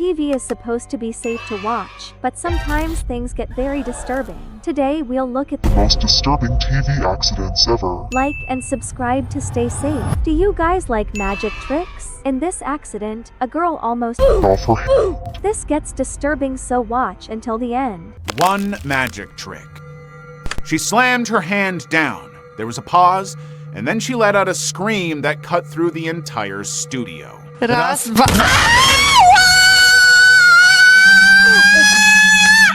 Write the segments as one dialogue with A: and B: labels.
A: TV is supposed to be safe to watch, but sometimes things get very disturbing. Today we'll look at the
B: most disturbing TV accidents ever.
A: Like and subscribe to stay safe. Do you guys like magic tricks? In this accident, a girl almost
B: off her hand.
A: This gets disturbing, so watch until the end.
C: One magic trick. She slammed her hand down. There was a pause, and then she let out a scream that cut through the entire studio.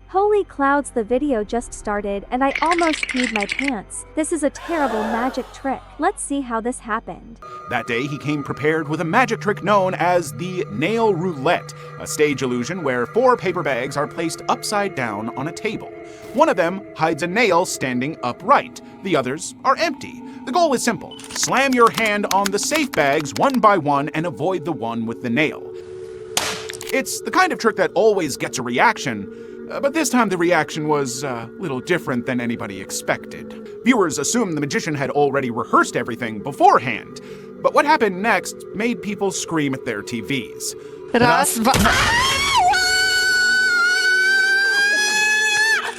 A: Holy clouds, the video just started and I almost peed my pants. This is a terrible magic trick. Let's see how this happened.
C: That day, he came prepared with a magic trick known as the nail roulette, a stage illusion where 4 paper bags are placed upside down on a table. One of them hides a nail standing upright. The others are empty. The goal is simple. Slam your hand on the safe bags one by one and avoid the one with the nail. It's the kind of trick that always gets a reaction, but this time the reaction was a little different than anybody expected. Viewers assumed the magician had already rehearsed everything beforehand, but what happened next made people scream at their TVs.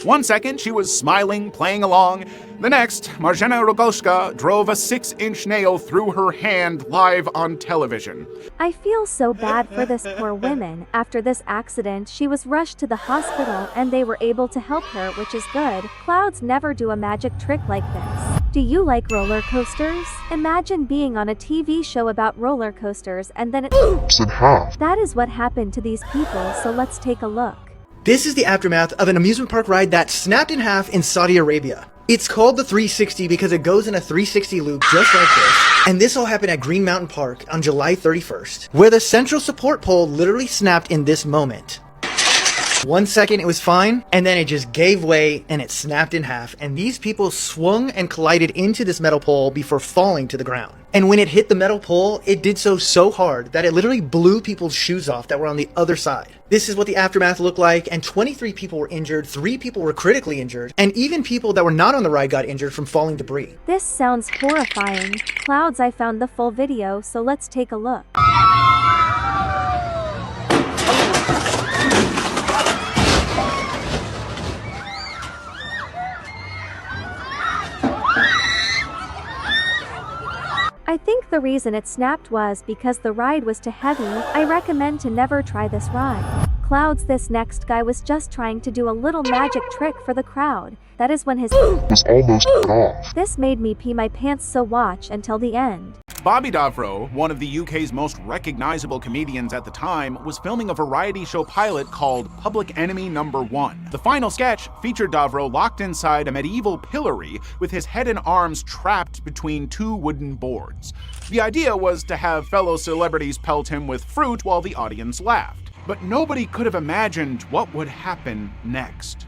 C: One second, she was smiling, playing along. The next, Marjana Rogoshka drove a 6-inch nail through her hand live on television.
A: I feel so bad for this poor woman. After this accident, she was rushed to the hospital and they were able to help her, which is good. Clouds never do a magic trick like this. Do you like roller coasters? Imagine being on a TV show about roller coasters and then it
B: snaps in half.
A: That is what happened to these people, so let's take a look.
D: This is the aftermath of an amusement park ride that snapped in half in Saudi Arabia. It's called the 360 because it goes in a 360 loop just like this. And this all happened at Green Mountain Park on July 31st, where the central support pole literally snapped in this moment. 1 second it was fine, and then it just gave way and it snapped in half, and these people swung and collided into this metal pole before falling to the ground. And when it hit the metal pole, it did so hard that it literally blew people's shoes off that were on the other side. This is what the aftermath looked like, and 23 people were injured, 3 people were critically injured, and even people that were not on the ride got injured from falling debris.
A: This sounds horrifying. Clouds, I found the full video, so let's take a look. I think the reason it snapped was because the ride was too heavy. I recommend to never try this ride. Clouds, this next guy was just trying to do a little magic trick for the crowd. That is when his
B: was almost cut off.
A: This made me pee my pants, so watch until the end.
C: Bobby Davro, one of the UK's most recognizable comedians at the time, was filming a variety show pilot called Public Enemy No. 1. The final sketch featured Davro locked inside a medieval pillory with his head and arms trapped between 2 wooden boards. The idea was to have fellow celebrities pelt him with fruit while the audience laughed. But nobody could have imagined what would happen next.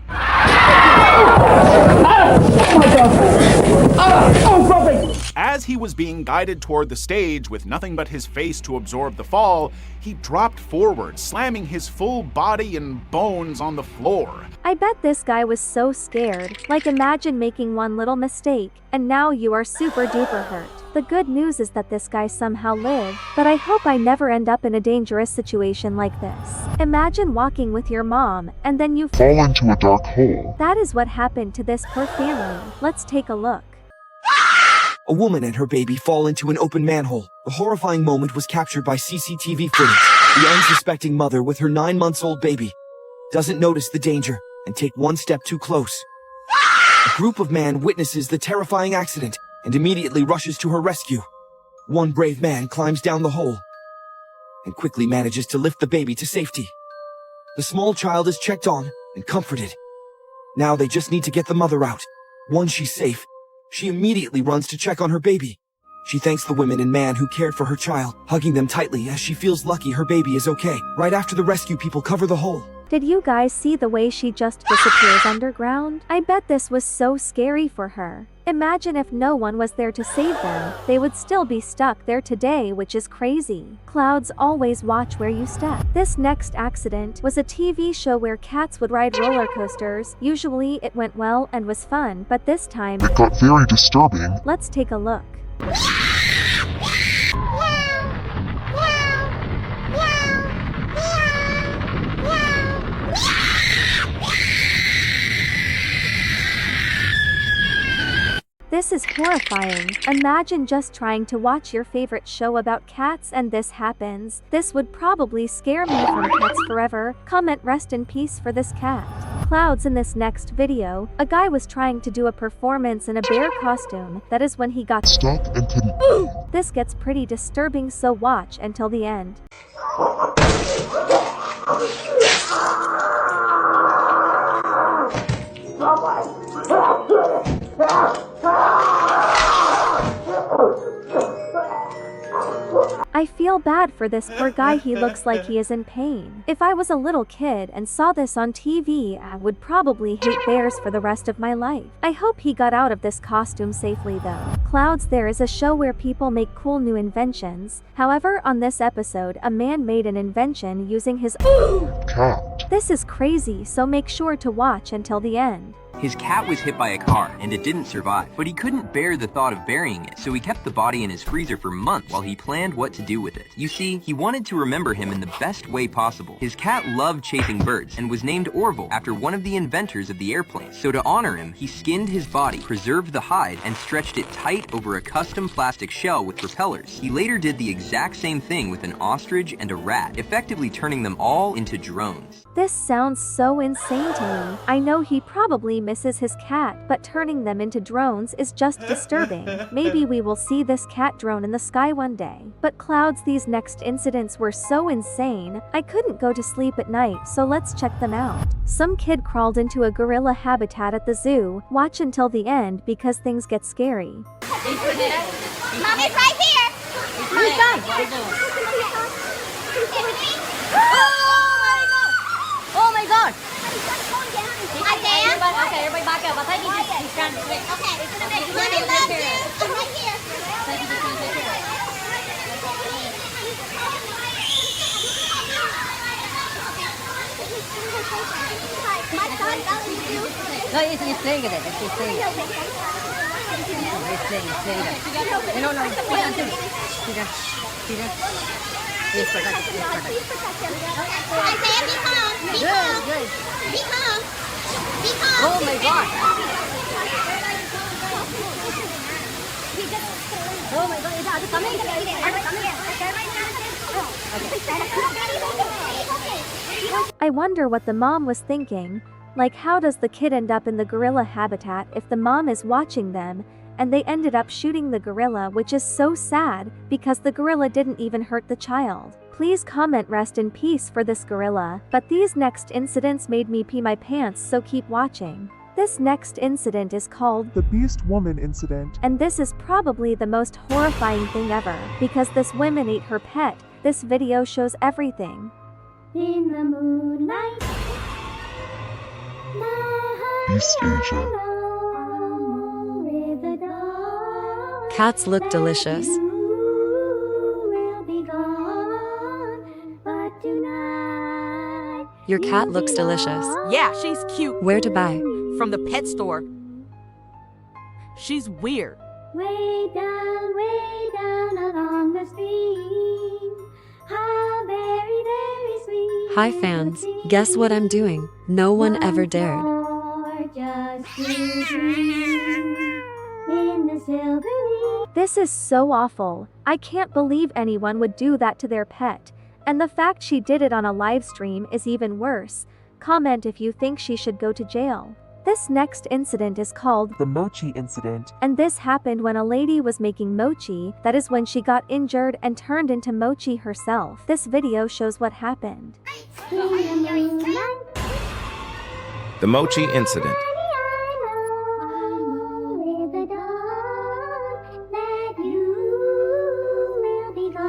C: As he was being guided toward the stage with nothing but his face to absorb the fall, he dropped forward, slamming his full body and bones on the floor.
A: I bet this guy was so scared. Like, imagine making one little mistake, and now you are super duper hurt. The good news is that this guy somehow lived, but I hope I never end up in a dangerous situation like this. Imagine walking with your mom, and then you
B: fall into a dark hole.
A: That is what happened to this poor family. Let's take a look.
E: A woman and her baby fall into an open manhole. The horrifying moment was captured by CCTV footage. The unsuspecting mother with her 9-month-old baby doesn't notice the danger and take one step too close. A group of men witnesses the terrifying accident and immediately rushes to her rescue. One brave man climbs down the hole and quickly manages to lift the baby to safety. The small child is checked on and comforted. Now they just need to get the mother out. Once she's safe, she immediately runs to check on her baby. She thanks the women and man who cared for her child, hugging them tightly as she feels lucky her baby is okay. Right after the rescue people cover the hole.
A: Did you guys see the way she just disappears underground? I bet this was so scary for her. Imagine if no one was there to save them. They would still be stuck there today, which is crazy. Clouds, always watch where you step. This next accident was a TV show where cats would ride roller coasters. Usually it went well and was fun, but this time
B: it got very disturbing.
A: Let's take a look. This is horrifying. Imagine just trying to watch your favorite show about cats and this happens. This would probably scare me from cats forever. Comment rest in peace for this cat. Clouds. In this next video, a guy was trying to do a performance in a bear costume. That is when he got
B: stuck and couldn't.
A: This gets pretty disturbing, so watch until the end. I feel bad for this poor guy, he looks like he is in pain. If I was a little kid and saw this on TV, I would probably hate bears for the rest of my life. I hope he got out of this costume safely though. Clouds. There is a show where people make cool new inventions. However, on this episode, a man made an invention using his
B: cat.
A: This is crazy, so make sure to watch until the end.
F: His cat was hit by a car, and it didn't survive. But he couldn't bear the thought of burying it, so he kept the body in his freezer for months while he planned what to do with it. You see, he wanted to remember him in the best way possible. His cat loved chasing birds, and was named 𝗀𝗏𝗏 after one of the inventors of the airplane. So to honor him, he skinned his body, preserved the hide, and stretched it tight over a custom plastic shell with propellers. He later did the exact same thing with an ostrich and a rat, effectively turning them all into drones.
A: This sounds so insane to me. I know he probably misses his cat, but turning them into drones is just disturbing. Maybe we will see this cat drone in the sky one day. But Clouds, these next incidents were so insane, I couldn't go to sleep at night, so let's check them out. Some kid crawled into a gorilla habitat at the zoo. Watch until the end because things get scary.
G: Mommy's right here! Who's Oh my god! Okay, everybody back up. I'll take you. He's trying to switch. Okay, it's gonna make Mommy loves you. I'm right here. My son, you.
H: No, it's staying there. It's staying there. It's staying. No. See that? He's protected.
G: Isaiah, be calm. Be calm.
H: Good.
G: Be calm. Be calm.
H: Oh my god. Oh my god, are they coming?
A: I wonder what the mom was thinking. Like, how does the kid end up in the gorilla habitat if the mom is watching them? And they ended up shooting the gorilla, which is so sad, because the gorilla didn't even hurt the child. Please comment rest in peace for this gorilla. But these next incidents made me pee my pants, so keep watching. This next incident is called
I: the beastwoman incident.
A: And this is probably the most horrifying thing ever, because this woman ate her pet. This video shows everything.
G: In the moonlight,
B: East Asia.
J: Cats look delicious. Your cat looks delicious.
K: Yeah, she's cute.
J: Where to buy?
K: From the pet store. She's weird.
G: Way down along the stream. How very, very sweet.
J: Hi fans, guess what I'm doing? No one ever dared.
A: This is so awful. I can't believe anyone would do that to their pet. And the fact she did it on a live stream is even worse. Comment if you think she should go to jail. This next incident is called
I: the mochi incident.
A: And this happened when a lady was making mochi. That is when she got injured and turned into mochi herself. This video shows what happened.
L: The mochi incident.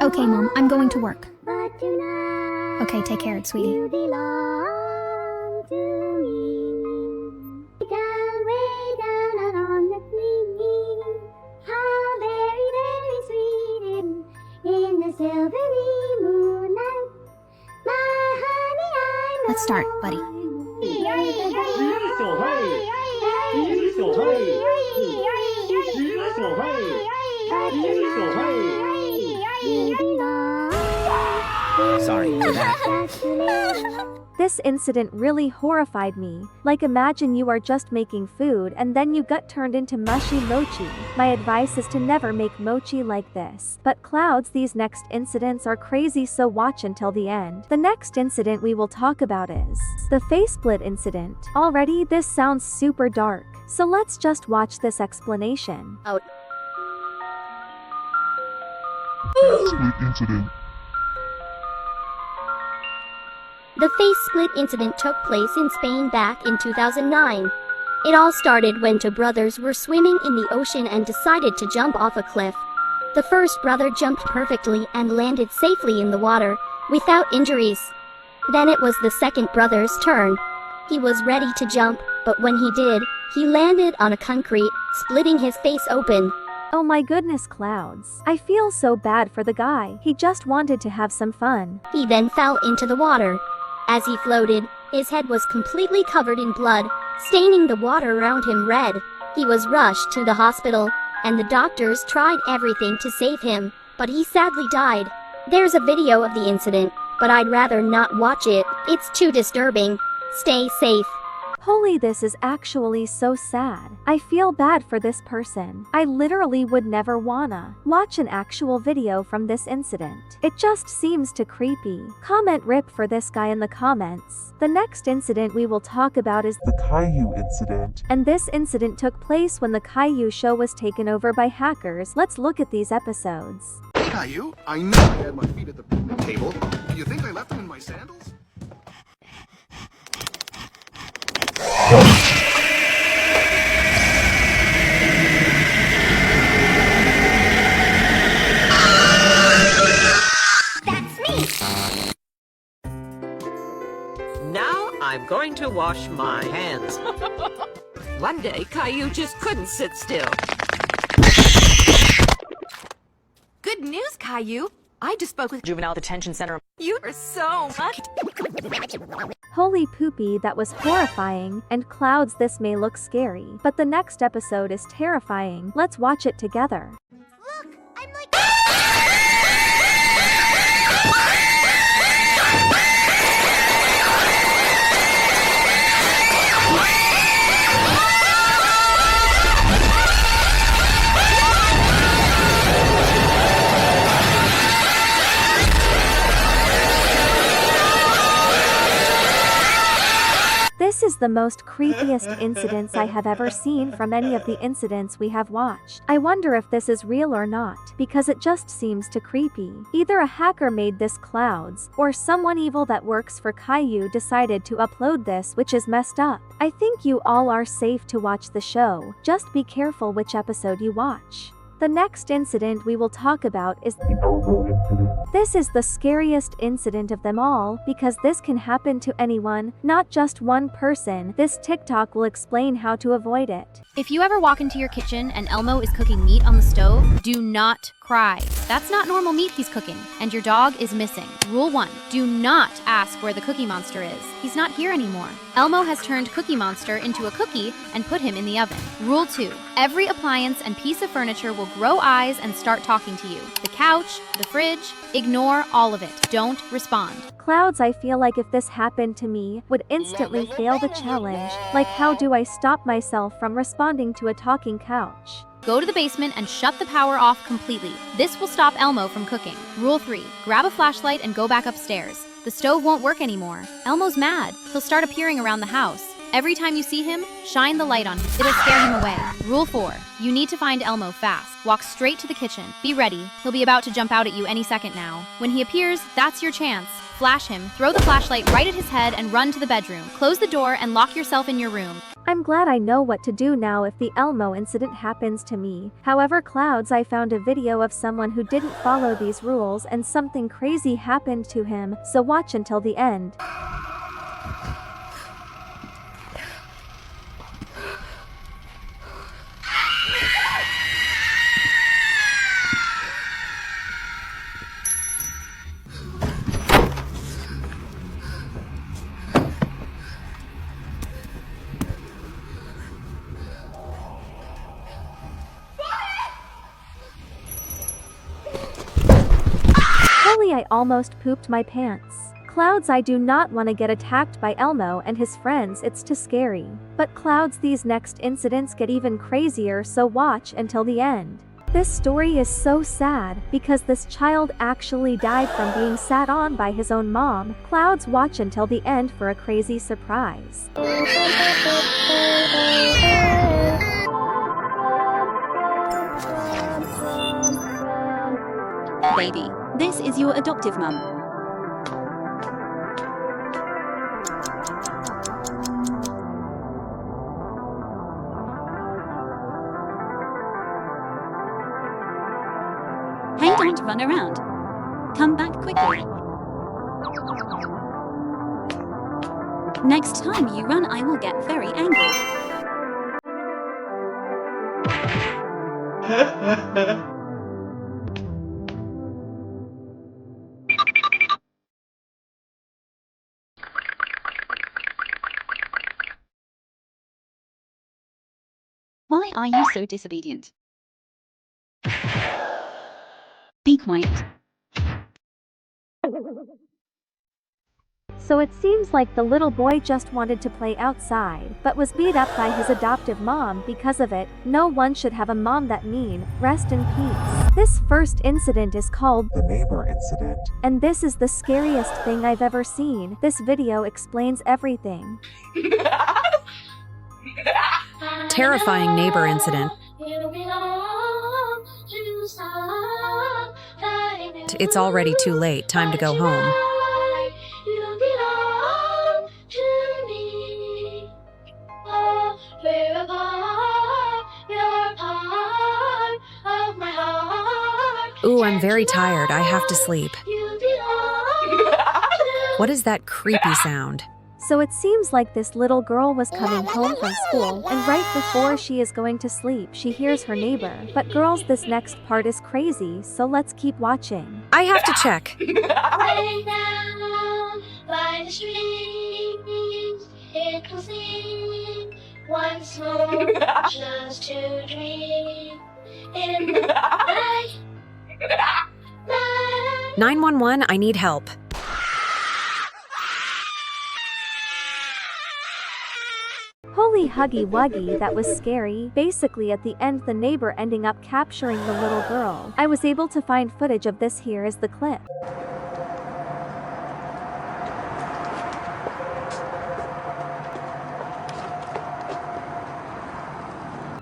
M: Okay, Mom, I'm going to work. Okay, take care, sweetie. Let's start, buddy.
F: Sorry for that.
A: This incident really horrified me. Like, imagine you are just making food and then you got turned into mushy mochi. My advice is to never make mochi like this. But Clouds, these next incidents are crazy, so watch until the end. The next incident we will talk about is the face split incident. Already this sounds super dark, so let's just watch this explanation.
B: Split incident.
N: The face split incident took place in Spain back in 2009. It all started when two brothers were swimming in the ocean and decided to jump off a cliff. The first brother jumped perfectly and landed safely in the water, without injuries. Then it was the second brother's turn. He was ready to jump, but when he did, he landed on a concrete, splitting his face open.
A: Oh my goodness, Clouds. I feel so bad for the guy. He just wanted to have some fun.
N: He then fell into the water. As he floated, his head was completely covered in blood, staining the water around him red. He was rushed to the hospital, and the doctors tried everything to save him, but he sadly died. There's a video of the incident, but I'd rather not watch it. It's too disturbing. Stay safe.
A: Holy, this is actually so sad. I feel bad for this person. I literally would never wanna watch an actual video from this incident. It just seems too creepy. Comment RIP for this guy in the comments. The next incident we will talk about is
I: the Caillou incident.
A: And this incident took place when the Caillou show was taken over by hackers. Let's look at these episodes.
O: Caillou, I know I had my feet at the table. Do you think I left them in my sandals?
K: Now I'm going to wash my hands. One day, Caillou just couldn't sit still. Good news, Caillou. I just spoke with Juvenile Detention Center. You are so lucky.
A: Holy poopy, that was horrifying. And Clouds, this may look scary, but the next episode is terrifying. Let's watch it together.
G: Look, I'm like...
A: This is the most creepiest incidents I have ever seen from any of the incidents we have watched. I wonder if this is real or not, because it just seems too creepy. Either a hacker made this Clouds, or someone evil that works for Caillou decided to upload this, which is messed up. I think you all are safe to watch the show. Just be careful which episode you watch. The next incident we will talk about is the Elmo incident. This is the scariest incident of them all, because this can happen to anyone, not just one person. This TikTok will explain how to avoid it.
P: If you ever walk into your kitchen and Elmo is cooking meat on the stove, do not cry. That's not normal meat he's cooking, and your dog is missing. Rule 1, do not ask where the Cookie Monster is. He's not here anymore. Elmo has turned Cookie Monster into a cookie and put him in the oven. Rule 2, every appliance and piece of furniture will grow eyes and start talking to you. The couch, the fridge, ignore all of it. Don't respond.
A: Clouds, I feel like if this happened to me, would instantly fail the challenge. Like, how do I stop myself from responding to a talking couch?
P: Go to the basement and shut the power off completely. This will stop Elmo from cooking. Rule 3, grab a flashlight and go back upstairs. The stove won't work anymore. Elmo's mad. He'll start appearing around the house. Every time you see him, shine the light on him. It'll scare him away. Rule 4, you need to find Elmo fast. Walk straight to the kitchen. Be ready. He'll be about to jump out at you any second now. When he appears, that's your chance. Flash him, throw the flashlight right at his head, and run to the bedroom. Close the door and lock yourself in your room.
A: I'm glad I know what to do now if the Elmo incident happens to me. However, Clouds, I found a video of someone who didn't follow these rules and something crazy happened to him, so watch until the end. I almost pooped my pants. Clouds, I do not want to get attacked by Elmo and his friends, it's too scary. But Clouds, these next incidents get even crazier, so watch until the end. This story is so sad, because this child actually died from being sat on by his own mom. Clouds, watch until the end for a crazy surprise.
Q: Baby, this is your adoptive mum. Hey, don't run around. Come back quickly. Next time you run, I will get very angry. Why are you so disobedient? Be quiet.
A: So it seems like the little boy just wanted to play outside, but was beat up by his adoptive mom because of it. No one should have a mom that mean. Rest in peace. This first incident is called
I: The Neighbor Incident.
A: And this is the scariest thing I've ever seen. This video explains everything.
J: Terrifying neighbor incident. It's already too late. Time to go home. Ooh, I'm very tired. I have to sleep. What is that creepy sound?
A: So it seems like this little girl was coming home from school, and right before she is going to sleep, she hears her neighbor. But girls, this next part is crazy, so let's keep watching.
J: I have to check.
G: Lay down by the streams, it will sing once more, just to dream in the night.
J: 911, I need help.
A: Holy huggy wuggy, that was scary. Basically at the end, the neighbor ending up capturing the little girl. I was able to find footage of this. Here is the clip.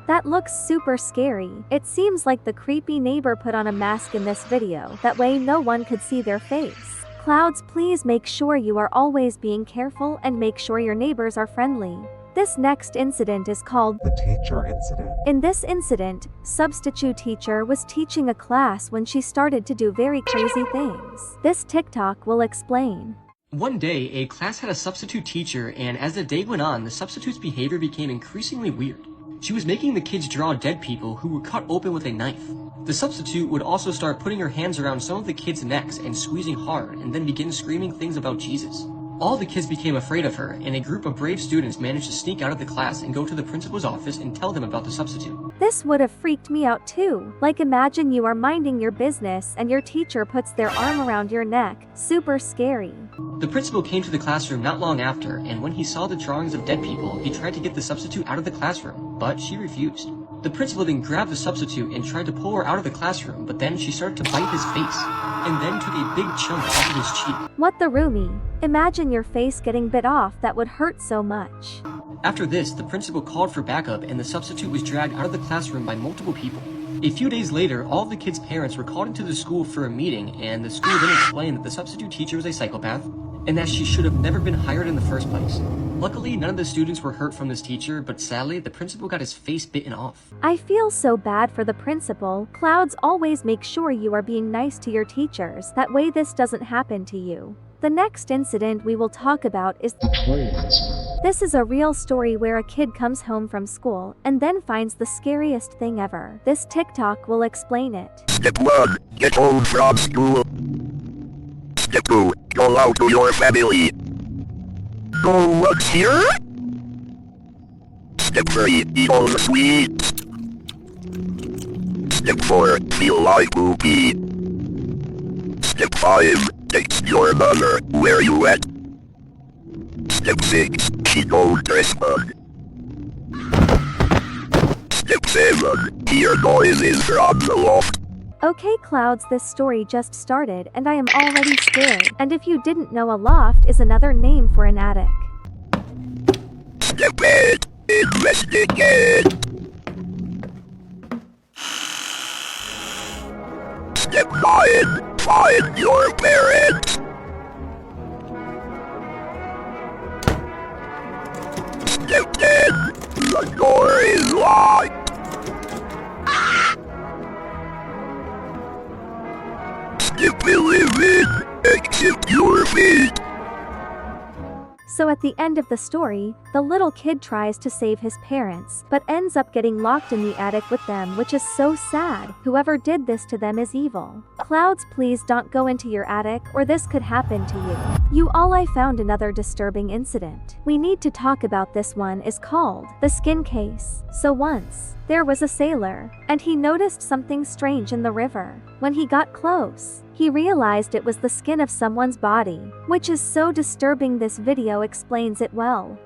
A: That looks super scary. It seems like the creepy neighbor put on a mask in this video, that way no one could see their face. Clouds, please make sure you are always being careful and make sure your neighbors are friendly. This next incident is called
I: The Teacher Incident.
A: In this incident, substitute teacher was teaching a class when she started to do very crazy things. This TikTok will explain.
R: One day, a class had a substitute teacher, and as the day went on, the substitute's behavior became increasingly weird. She was making the kids draw dead people who were cut open with a knife. The substitute would also start putting her hands around some of the kids' necks and squeezing hard, and then begin screaming things about Jesus. All the kids became afraid of her, and a group of brave students managed to sneak out of the class and go to the principal's office and tell them about the substitute.
A: This would have freaked me out too. Like, imagine you are minding your business and your teacher puts their arm around your neck. Super scary.
R: The principal came to the classroom not long after, and when he saw the drawings of dead people, he tried to get the substitute out of the classroom, but she refused. The principal then grabbed the substitute and tried to pull her out of the classroom, but then she started to bite his face, and then took a big chunk off of his cheek.
A: What the roomie? Imagine your face getting bit off, that would hurt so much.
R: After this, the principal called for backup and the substitute was dragged out of the classroom by multiple people. A few days later, all of the kids' parents were called into the school for a meeting, and the school then explained that the substitute teacher was a psychopath, and that she should have never been hired in the first place. Luckily, none of the students were hurt from this teacher, but sadly, the principal got his face bitten off.
A: I feel so bad for the principal. Clouds, always make sure you are being nice to your teachers, that way this doesn't happen to you. The next incident we will talk about is the toilet incident. This is a real story where a kid comes home from school and then finds the scariest thing ever. This TikTok will explain it.
S: Step 1. Get home from school. Step 2. Go out to your family. Go once here. Step 3. Eat all the sweets. Step 4. Feel like poopy. Step 5. It's your mother. Where you at? Step 6. She don't dress bug. Step 7. Hear noises from the loft.
A: Okay Clouds, this story just started and I am already scared. And if you didn't know, a loft is another name for an attic.
S: Step 8. Investigate. Step 9. Find your parents. Step 10. The door is locked. Step 11. Accept your fate.
A: So at the end of the story, the little kid tries to save his parents, but ends up getting locked in the attic with them, which is so sad. Whoever did this to them is evil. Clouds, please don't go into your attic or this could happen to you. I found another disturbing incident. We need to talk about this one. Is called the skin case. So once, there was a sailor, and he noticed something strange in the river. When he got close, he realized it was the skin of someone's body, which is so disturbing. This video explains it well.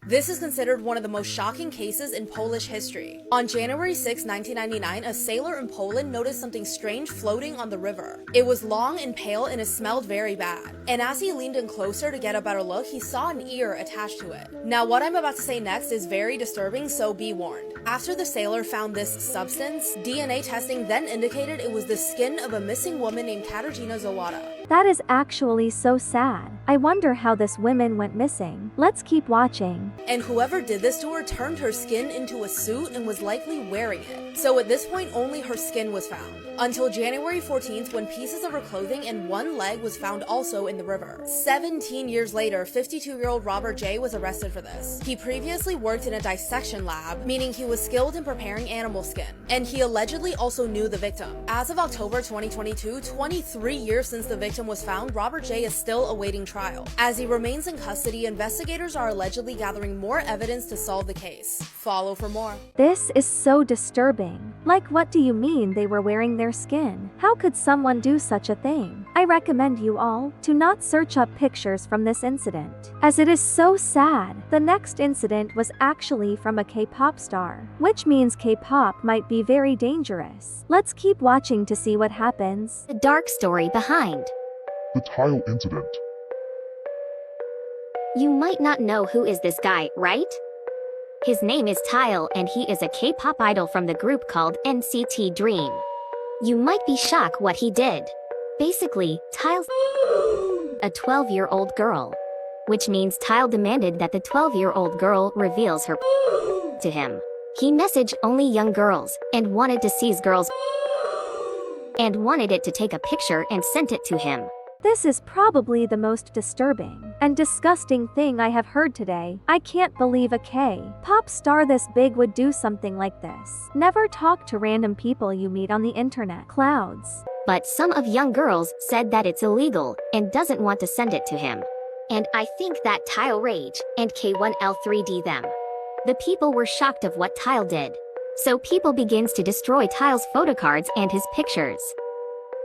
T: This is considered one of the most shocking cases in Polish history. On January 6, 1999, a sailor in Poland noticed something strange floating on the river. It was long and pale and it smelled very bad. And as he leaned in closer to get a better look, he saw an ear attached to it. Now what I'm about to say next is very disturbing, so be warned. After the sailor found this substance, DNA testing then indicated it was the skin of a missing woman named Katarzyna Zawada.
A: That is actually so sad. I wonder how this woman went missing. Let's keep watching.
T: And whoever did this to her turned her skin into a suit and was likely wearing it. So at this point, only her skin was found. Until January 14th, when pieces of her clothing and one leg was found also in the river. 17 years later, 52-year-old Robert J. was arrested for this. He previously worked in a dissection lab, meaning he was skilled in preparing animal skin. And he allegedly also knew the victim. As of October 2022, 23 years since the victim was found, Robert J. is still awaiting trial. As he remains in custody, investigators are allegedly gathering more evidence to solve the case. Follow for more.
A: This is so disturbing. Like, what do you mean they were wearing their skin? How could someone do such a thing? I recommend you all to not search up pictures from this incident, as it is so sad. The next incident was actually from a K-pop star, which means K-pop might be very dangerous. Let's keep watching to see what happens.
U: The dark story behind
B: the tile incident.
U: You might not know who is this guy, right? His name is Tile and he is a K-pop idol from the group called NCT Dream. You might be shocked what he did. Basically, Tile's a 12-year-old girl. Which means Tile demanded that the 12-year-old girl reveals her to him. He messaged only young girls and wanted to seize girls and wanted it to take a picture and sent it to him.
A: This is probably the most disturbing and disgusting thing I have heard today. I can't believe a K-pop star this big would do something like this. Never talk to random people you meet on the internet. Clouds.
U: But some of young girls said that it's illegal and doesn't want to send it to him. And I think that Tile rage and 𝘂𝗯𝗀𝗃𝗍 them. The people were shocked of what Tile did. So people begins to destroy Tile's photocards and his pictures.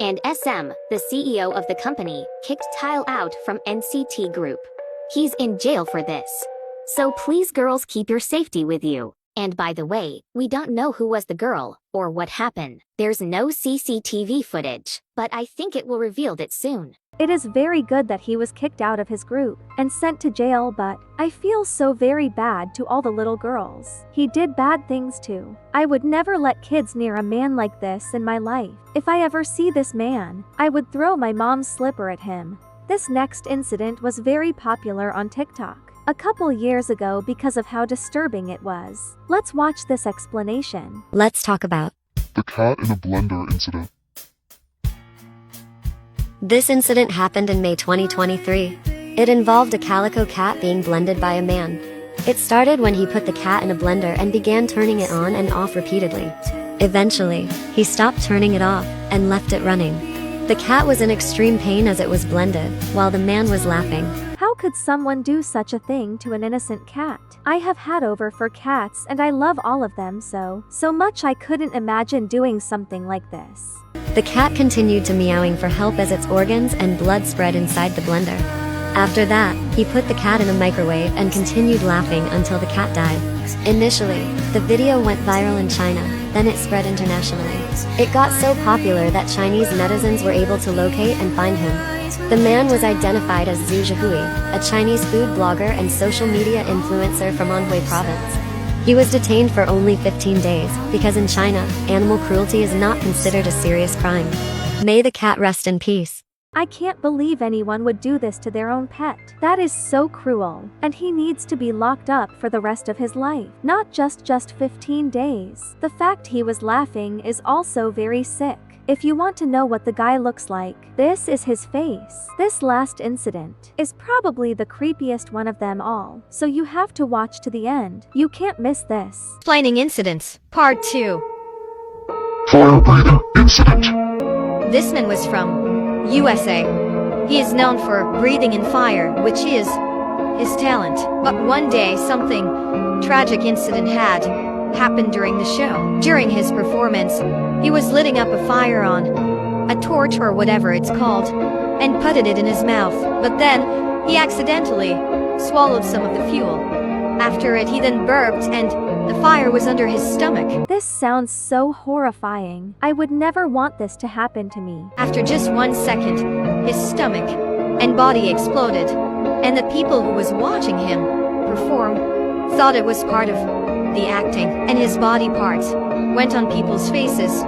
U: And SM, the CEO of the company, kicked Tile out from NCT Group. He's in jail for this. So please girls, keep your safety with you. And by the way, we don't know who was the girl, or what happened. There's no CCTV footage, but I think it will reveal it soon.
A: It is very good that he was kicked out of his group and sent to jail, but I feel so very bad to all the little girls he did bad things to. I would never let kids near a man like this in my life. If I ever see this man, I would throw my mom's slipper at him. This next incident was very popular on TikTok a couple years ago because of how disturbing it was. Let's watch this explanation.
J: Let's talk about
B: the cat in a blender incident.
J: This incident happened in May 2023. It involved a calico cat being blended by a man. It started when he put the cat in a blender and began turning it on and off repeatedly. Eventually, he stopped turning it off and left it running. The cat was in extreme pain as it was blended, while the man was laughing.
A: How could someone do such a thing to an innocent cat? I have had over for cats and I love all of them so much I couldn't imagine doing something like this.
J: The cat continued to meowing for help as its organs and blood spread inside the blender. After that, he put the cat in a microwave and continued laughing until the cat died. Initially, the video went viral in China, then it spread internationally. It got so popular that Chinese netizens were able to locate and find him. The man was identified as 𝘀𝘂𝗯𝗀𝗶𝗯𝗲𝗏, a Chinese food blogger and social media influencer from Anhui province. He was detained for only 15 days, because in China, animal cruelty is not considered a serious crime. May the cat rest in peace.
A: I can't believe anyone would do this to their own pet. That is so cruel, and he needs to be locked up for the rest of his life, not just 15 days. The fact he was laughing is also very sick. If you want to know what the guy looks like, this is his face. This last incident is probably the creepiest one of them all, so you have to watch to the end. You can't miss this.
J: Explaining incidents, part 2.
B: Fire breathing incident.
J: This man was from USA. He is known for breathing in fire, which is his talent. But one day, something tragic incident had happened during the show. During his performance, he was lighting up a fire on a torch or whatever it's called, and putted it in his mouth. But then, he accidentally swallowed some of the fuel. After it, he then burped, and the fire was under his stomach.
A: This sounds so horrifying. I would never want this to happen to me.
J: After just 1 second, his stomach and body exploded, and the people who was watching him perform thought it was part of the acting, and his body parts went on people's faces.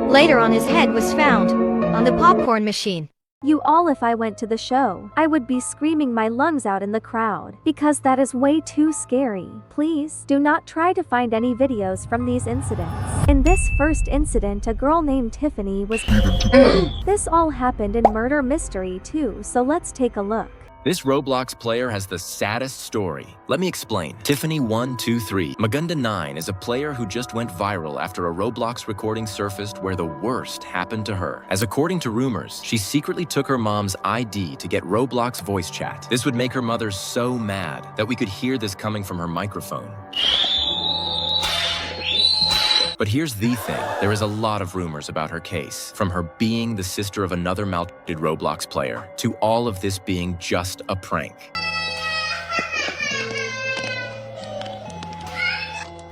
J: Later on, his head was found on the popcorn machine.
A: You all, if I went to the show, I would be screaming my lungs out in the crowd, because that is way too scary. Please, do not try to find any videos from these incidents. In this first incident, a girl named Tiffany was This all happened in Murder Mystery too, so let's take a look.
D: This Roblox player has the saddest story. Let me explain. Tiffany123 Magunda 9 is a player who just went viral after a Roblox recording surfaced where the worst happened to her. As according to rumors, she secretly took her mom's ID to get Roblox voice chat. This would make her mother so mad that we could hear this coming from her microphone. But here's the thing, there is a lot of rumors about her case, from her being the sister of another maltreated Roblox player, to all of this being just a prank.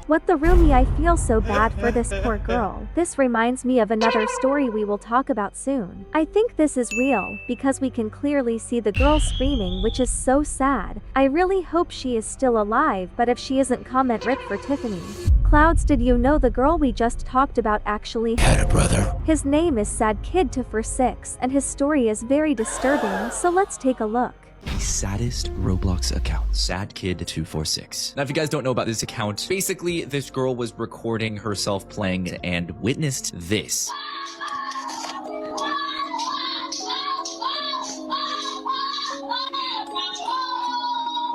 A: What the roomie, I feel so bad for this poor girl. This reminds me of another story we will talk about soon. I think this is real, because we can clearly see the girl screaming, which is so sad. I really hope she is still alive, but if she isn't, comment RIP for Tiffany. Clouds, did you know the girl we just talked about actually
V: had a brother?
A: His name is Sad Kid 246, and his story is very disturbing, so let's take a look.
V: The saddest Roblox account, Sad Kid 246. Now, if you guys don't know about this account, basically this girl was recording herself playing and witnessed this.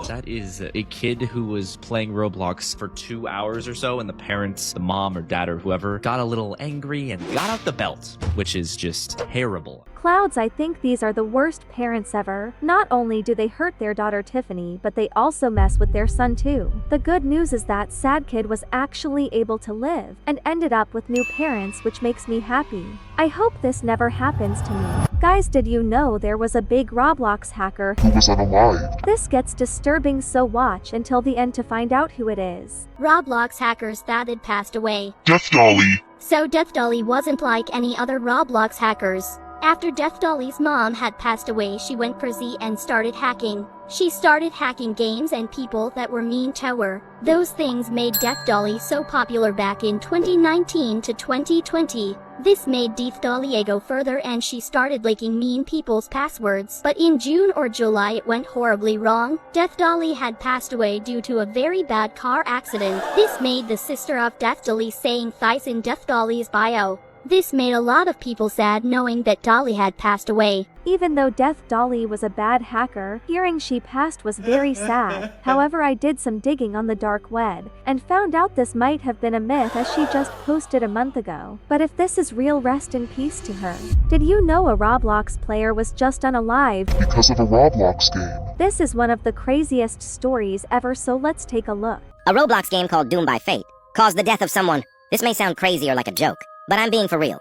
V: That is a kid who was playing Roblox for 2 hours or so, and the parents, the mom or dad or whoever, got a little angry and got out the belt, which is just terrible.
A: Clouds, I think these are the worst parents ever. Not only do they hurt their daughter Tiffany, but they also mess with their son too. The good news is that Sad Kid was actually able to live, and ended up with new parents, which makes me happy. I hope this never happens to me. Guys, did you know there was a big Roblox hacker
B: who was unalive?
A: This gets disturbing, so watch until the end to find out who it is.
N: Roblox hackers that had passed away.
B: Death Dolly.
N: So Death Dolly wasn't like any other Roblox hackers. After Death Dolly's mom had passed away, she went crazy and started hacking. She started hacking games and people that were mean to her. Those things made Death Dolly so popular back in 2019 to 2020. This made Death Dolly go further, and she started leaking mean people's passwords. But in June or July it went horribly wrong. Death Dolly had passed away due to a very bad car accident. This made the sister of Death Dolly saying thrice in Death Dolly's bio. This made a lot of people sad knowing that Dolly had passed away.
A: Even though Death Dolly was a bad hacker, hearing she passed was very sad. However, I did some digging on the dark web, and found out this might have been a myth, as she just posted a month ago. But if this is real, rest in peace to her. Did you know a Roblox player was just unalived
B: because of a Roblox game?
A: This is one of the craziest stories ever, so let's take a look.
W: A Roblox game called Doomed by Fate caused the death of someone. This may sound crazy or like a joke, but I'm being for real.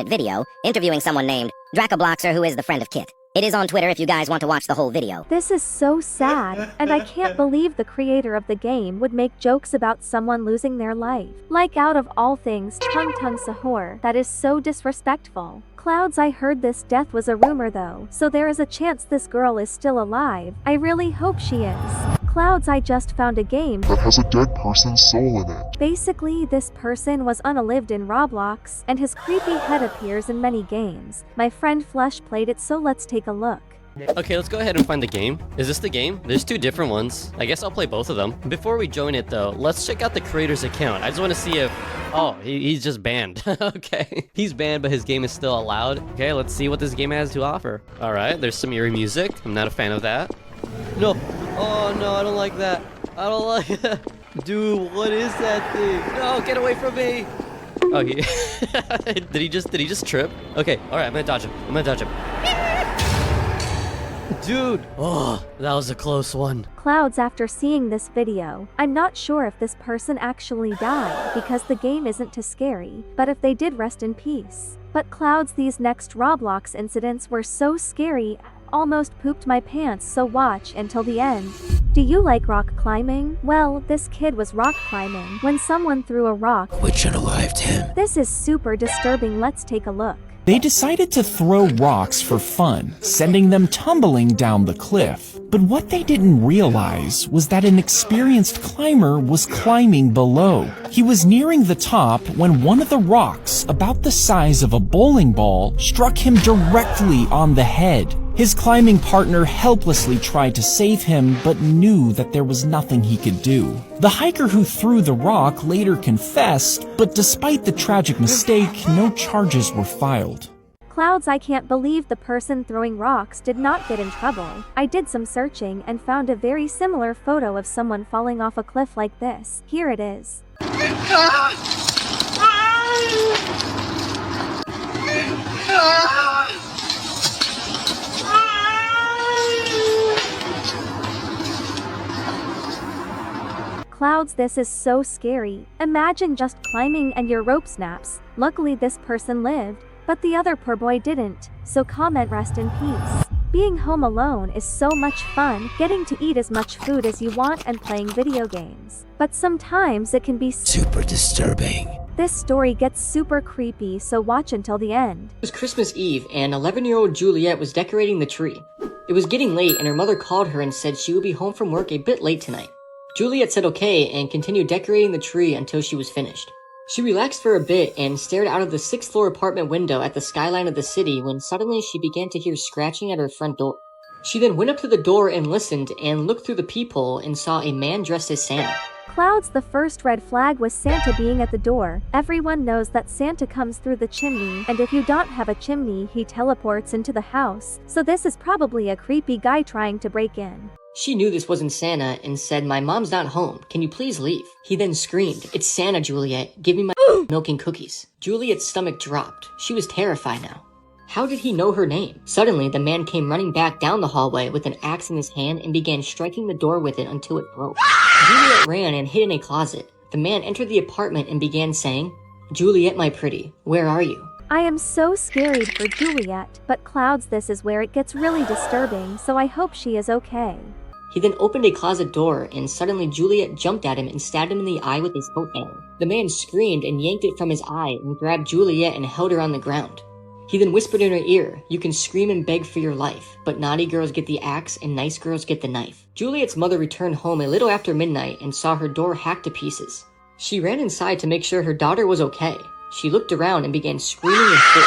C: 2-minute video interviewing someone named 𝗀𝗂𝗯𝗀𝗃, who is the friend of Kit. It is on Twitter if you guys want to watch the whole video.
A: This is so sad, and I can't believe the creator of the game would make jokes about someone losing their life. Like, out of all things, 𝗀𝗃 𝗀𝗃. That is so disrespectful. Clouds, I heard this death was a rumor though, so there is a chance this girl is still alive. I really hope she is. Clouds, I just found a game
B: that has a dead person's soul in it.
A: Basically, this person was unalived in Roblox, and his creepy head appears in many games. My friend Flesh played it, so let's take a look.
E: Okay, let's go ahead and find the game. Is this the game? There's 2 different ones. I guess I'll play both of them. Before we join it though, let's check out the creator's account. I just want to see if... Oh, he's just banned. Okay. He's banned, but his game is still allowed. Okay, let's see what this game has to offer. Alright, there's some eerie music. I'm not a fan of that. No. Oh no, I don't like that. I don't like that. Dude, what is that thing? No, get away from me. Oh, he... did he just trip? Okay, alright, I'm gonna dodge him. Dude! Oh, that was a close one.
A: Clouds, after seeing this video, I'm not sure if this person actually died, because the game isn't too scary, but if they did, rest in peace. But Clouds, these next Roblox incidents were so scary, almost pooped my pants, so watch until the end. Do you like rock climbing? Well, this kid was rock climbing when someone threw a rock, which unalived him. This is super disturbing. Let's take a look.
H: They decided to throw rocks for fun, sending them tumbling down the cliff. But what they didn't realize was that an experienced climber was climbing below. He was nearing the top when one of the rocks, about the size of a bowling ball, struck him directly on the head. His climbing partner helplessly tried to save him, but knew that there was nothing he could do. The hiker who threw the rock later confessed, but despite the tragic mistake, no charges were filed.
A: Clouds, I can't believe the person throwing rocks did not get in trouble. I did some searching and found a very similar photo of someone falling off a cliff like this. Here it is. Clouds, this is so scary. Imagine just climbing and your rope snaps. Luckily this person lived, but the other poor boy didn't. So comment rest in peace. Being home alone is so much fun, getting to eat as much food as you want and playing video games. But sometimes it can be super disturbing. This story gets super creepy, so watch until the end.
W: It was Christmas Eve, and 11-year-old Juliet was decorating the tree. It was getting late, and her mother called her and said she would be home from work a bit late tonight. Juliet said okay and continued decorating the tree until she was finished. She relaxed for a bit and stared out of the 6th floor apartment window at the skyline of the city when suddenly she began to hear scratching at her front door. She then went up to the door and listened and looked through the peephole and saw a man dressed as Santa.
A: Clouds, the first red flag was Santa being at the door. Everyone knows that Santa comes through the chimney, and if you don't have a chimney, he teleports into the house. So this is probably a creepy guy trying to break in.
W: She knew this wasn't Santa and said, "My mom's not home. Can you please leave?" He then screamed, "It's Santa, Juliet. Give me my milk and cookies." Juliet's stomach dropped. She was terrified now. How did he know her name? Suddenly, the man came running back down the hallway with an axe in his hand and began striking the door with it until it broke. Juliet ran and hid in a closet. The man entered the apartment and began saying, "Juliet, my pretty, where are you?"
A: I am so scared for Juliet, but Clouds, this is where it gets really disturbing, so I hope she is okay.
W: He then opened a closet door, and suddenly Juliet jumped at him and stabbed him in the eye with his coat hanger. The man screamed and yanked it from his eye and grabbed Juliet and held her on the ground. He then whispered in her ear, "You can scream and beg for your life, but naughty girls get the axe and nice girls get the knife." Juliet's mother returned home a little after midnight and saw her door hacked to pieces. She ran inside to make sure her daughter was okay. She looked around and began screaming in fear.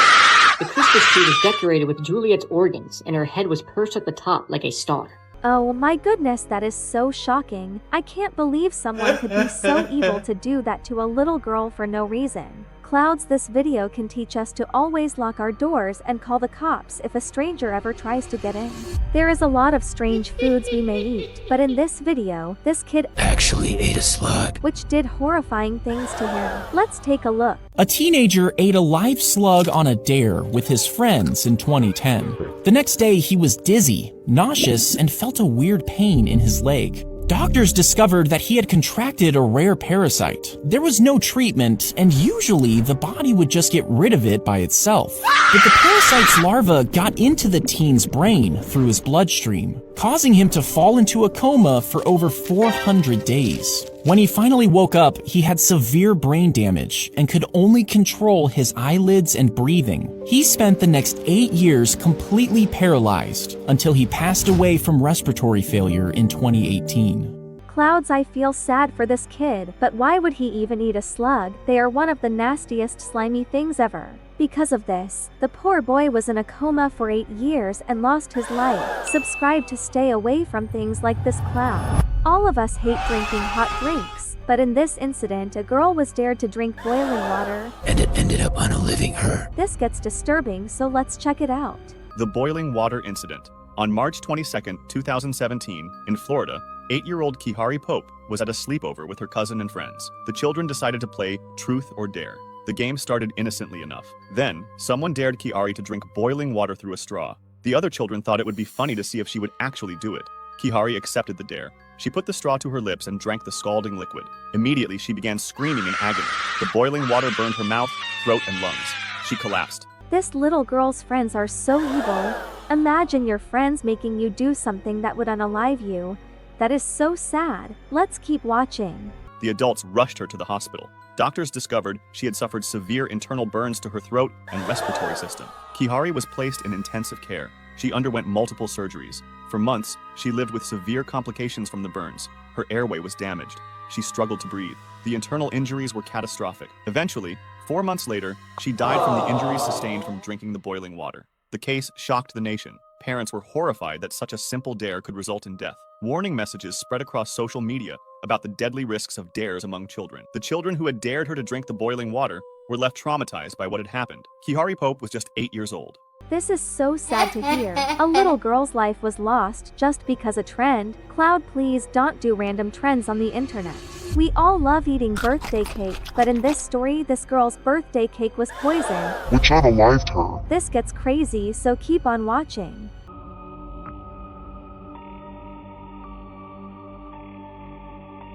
W: The Christmas tree was decorated with Juliet's organs, and her head was perched at the top like a star.
A: Oh my goodness, that is so shocking. I can't believe someone could be so evil to do that to a little girl for no reason. Clouds, this video can teach us to always lock our doors and call the cops if a stranger ever tries to get in. There is a lot of strange foods we may eat, but in this video, this kid
F: actually ate a slug,
A: which did horrifying things to him. Let's take a look.
H: A teenager ate a live slug on a dare with his friends in 2010. The next day, he was dizzy, nauseous, and felt a weird pain in his leg. Doctors discovered that he had contracted a rare parasite. There was no treatment, and usually the body would just get rid of it by itself. But the parasite's larva got into the teen's brain through his bloodstream, causing him to fall into a coma for over 400 days. When he finally woke up, he had severe brain damage and could only control his eyelids and breathing. He spent the next 8 years completely paralyzed until he passed away from respiratory failure in 2018.
A: Clouds, I feel sad for this kid, but why would he even eat a slug? They are one of the nastiest slimy things ever. Because of this, the poor boy was in a coma for 8 years and lost his life. Subscribe to stay away from things like this, Cloud. All of us hate drinking hot drinks, but in this incident, a girl was dared to drink boiling water,
F: and it ended up unaliving her.
A: This gets disturbing, so let's check it out.
L: The boiling water incident. On March 22, 2017, in Florida, 8-year-old 𝘀𝗂𝗯𝗶𝗯𝗲 was at a sleepover with her cousin and friends. The children decided to play Truth or Dare. The game started innocently enough. Then, someone dared 𝘀𝗂𝗯𝗶𝗯𝗲 to drink boiling water through a straw. The other children thought it would be funny to see if she would actually do it. 𝘀𝗂𝗯𝗶𝗯𝗲 accepted the dare. She put the straw to her lips and drank the scalding liquid. Immediately, she began screaming in agony. The boiling water burned her mouth, throat, and lungs. She collapsed.
A: This little girl's friends are so evil. Imagine your friends making you do something that would unalive you. That is so sad. Let's keep watching.
L: The adults rushed her to the hospital. Doctors discovered she had suffered severe internal burns to her throat and respiratory system. 𝘀𝗂𝗯𝗶𝗯𝗲 was placed in intensive care. She underwent multiple surgeries. For months, she lived with severe complications from the burns. Her airway was damaged. She struggled to breathe. The internal injuries were catastrophic. Eventually, 4 months later, she died from the injuries sustained from drinking the boiling water. The case shocked the nation. Parents were horrified that such a simple dare could result in death. Warning messages spread across social media about the deadly risks of dares among children. The children who had dared her to drink the boiling water were left traumatized by what had happened. 𝘀𝗂𝗯𝗶𝗯𝗲 was just 8 years old.
A: This is so sad to hear. A little girl's life was lost just because a trend. Cloud, please don't do random trends on the internet. We all love eating birthday cake, but in this story, this girl's birthday cake was poisoned,
B: which unalived her.
A: This gets crazy, so keep on watching.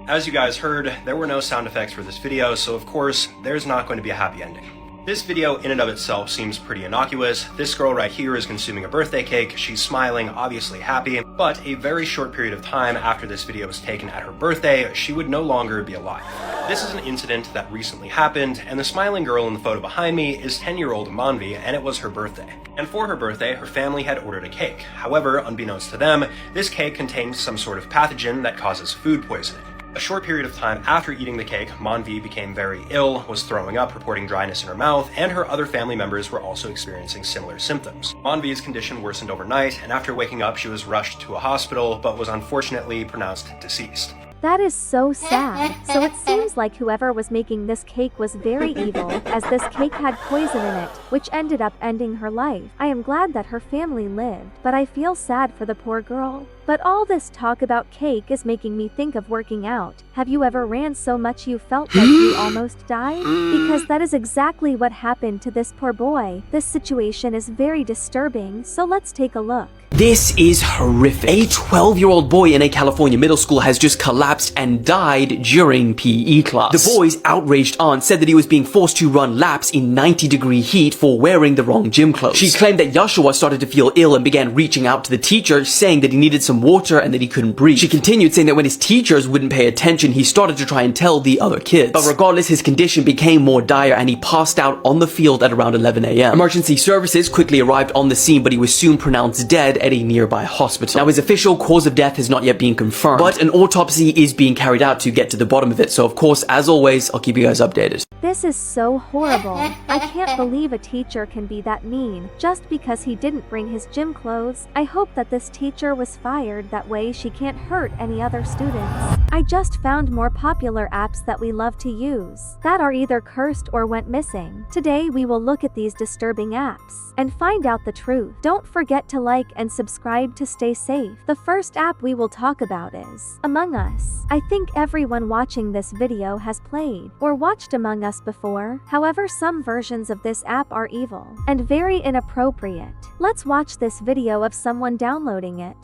M: As you guys heard, there were no sound effects for this video, so of course, there's not going to be a happy ending. This video in and of itself seems pretty innocuous. This girl right here is consuming a birthday cake, she's smiling, obviously happy, but a very short period of time after this video was taken at her birthday, she would no longer be alive. This is an incident that recently happened, and the smiling girl in the photo behind me is 10-year-old 𝗀𝗀𝗯𝗶𝗯𝗲, and it was her birthday. And for her birthday, her family had ordered a cake. However, unbeknownst to them, this cake contained some sort of pathogen that causes food poisoning. A short period of time after eating the cake, 𝗀𝗀𝗶𝗯𝗏 became very ill, was throwing up, reporting dryness in her mouth, and her other family members were also experiencing similar symptoms. 𝗀𝗀𝗏's condition worsened overnight, and after waking up, she was rushed to a hospital, but was unfortunately pronounced deceased.
A: That is so sad. So it seems like whoever was making this cake was very evil, as this cake had poison in it, which ended up ending her life. I am glad that her family lived, but I feel sad for the poor girl. But all this talk about cake is making me think of working out. Have you ever ran so much you felt like you almost died? Because that is exactly what happened to this poor boy. This situation is very disturbing, so let's take a look.
X: This is horrific. A 12-year-old boy in a California middle school has just collapsed and died during PE class. The boy's outraged aunt said that he was being forced to run laps in 90-degree heat for wearing the wrong gym clothes. She claimed that 𝘀𝗂𝗯 started to feel ill and began reaching out to the teacher, saying that he needed some water and that he couldn't breathe. She continued saying that when his teachers wouldn't pay attention, he started to try and tell the other kids. But regardless, his condition became more dire and he passed out on the field at around 11 a.m. Emergency services quickly arrived on the scene, but he was soon pronounced dead at a nearby hospital. Now, his official cause of death has not yet been confirmed, but an autopsy is being carried out to get to the bottom of it. So of course, as always, I'll keep you guys updated.
A: This is so horrible. I can't believe a teacher can be that mean just because he didn't bring his gym clothes. I hope that this teacher was fired. wired that way she can't hurt any other students. I just found more popular apps that we love to use that are either cursed or went missing. Today we will look at these disturbing apps and find out the truth. Don't forget to like and subscribe to stay safe. The first app we will talk about is Among Us. I think everyone watching this video has played or watched Among Us before. However, some versions of this app are evil and very inappropriate. Let's watch this video of someone downloading it.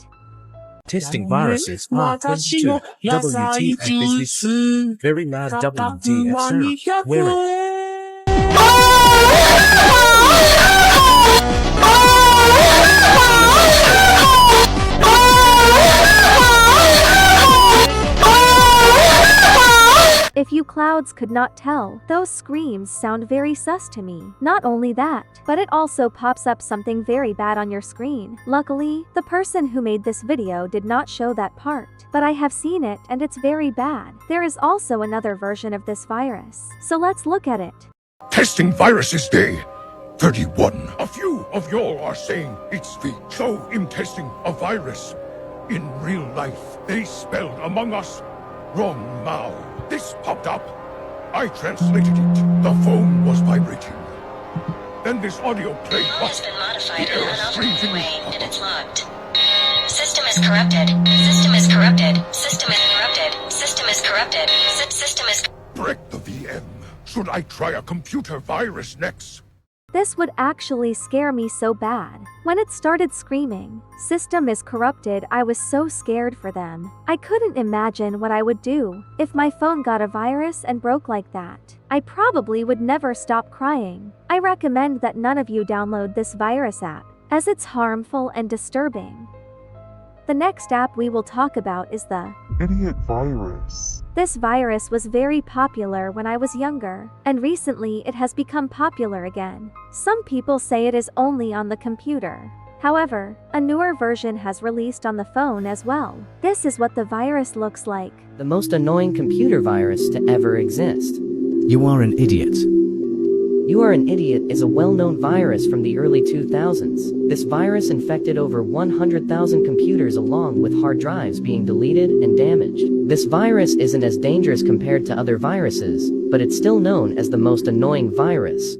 K: Testing viruses. R22. WT at business. Very mad WT at Sarah. Wear it.
A: If you clouds could not tell, those screams sound very sus to me. Not only that, but it also pops up something very bad on your screen. Luckily, the person who made this video did not show that part, but I have seen it and it's very bad. There is also another version of this virus, so let's look at it.
O: Testing viruses day 31. A few of y'all are saying it's fake, so I'm testing a virus. In real life, they spelled Among Us wrong now. This popped up. I translated it. The phone was vibrating. Then this audio played.
P: Has been modified in an unauthorized way, and it's logged. System is corrupted. System is corrupted. System is corrupted. System is corrupted. System is.
O: Break the VM. Should I try a computer virus next?
A: This would actually scare me so bad. When it started screaming, "System is corrupted," I was so scared for them. I couldn't imagine what I would do if my phone got a virus and broke like that. I probably would never stop crying. I recommend that none of you download this virus app, as it's harmful and disturbing. The next app we will talk about is the
B: Idiot virus.
A: This virus was very popular when I was younger, and recently it has become popular again. Some people say it is only on the computer. However, a newer version has released on the phone as well. This is what the virus looks like.
Q: The most annoying computer virus to ever exist.
F: You are an idiot.
Q: You Are an Idiot is a well-known virus from the early 2000s. This virus infected over 100,000 computers along with hard drives being deleted and damaged. This virus isn't as dangerous compared to other viruses, but it's still known as the most annoying virus.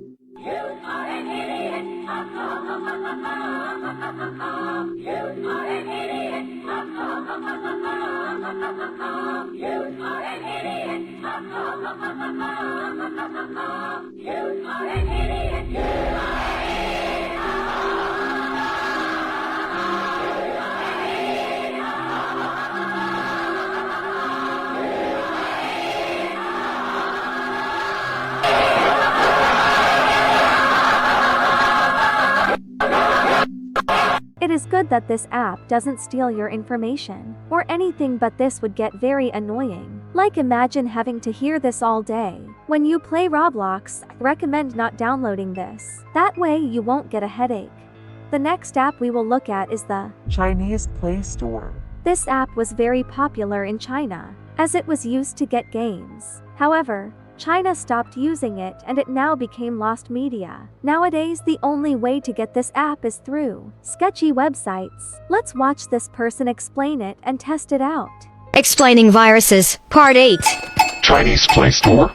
A: It is good that this app doesn't steal your information or anything, but this would get very annoying. Like, imagine having to hear this all day. When you play Roblox, I recommend not downloading this. That way you won't get a headache. The next app we will look at is the
I: Chinese Play Store.
A: This app was very popular in China, as it was used to get games. However, China stopped using it and it now became lost media. Nowadays, the only way to get this app is through sketchy websites. Let's watch this person explain it and test it out.
Y: Explaining viruses, Part 8.
B: Chinese Play Store?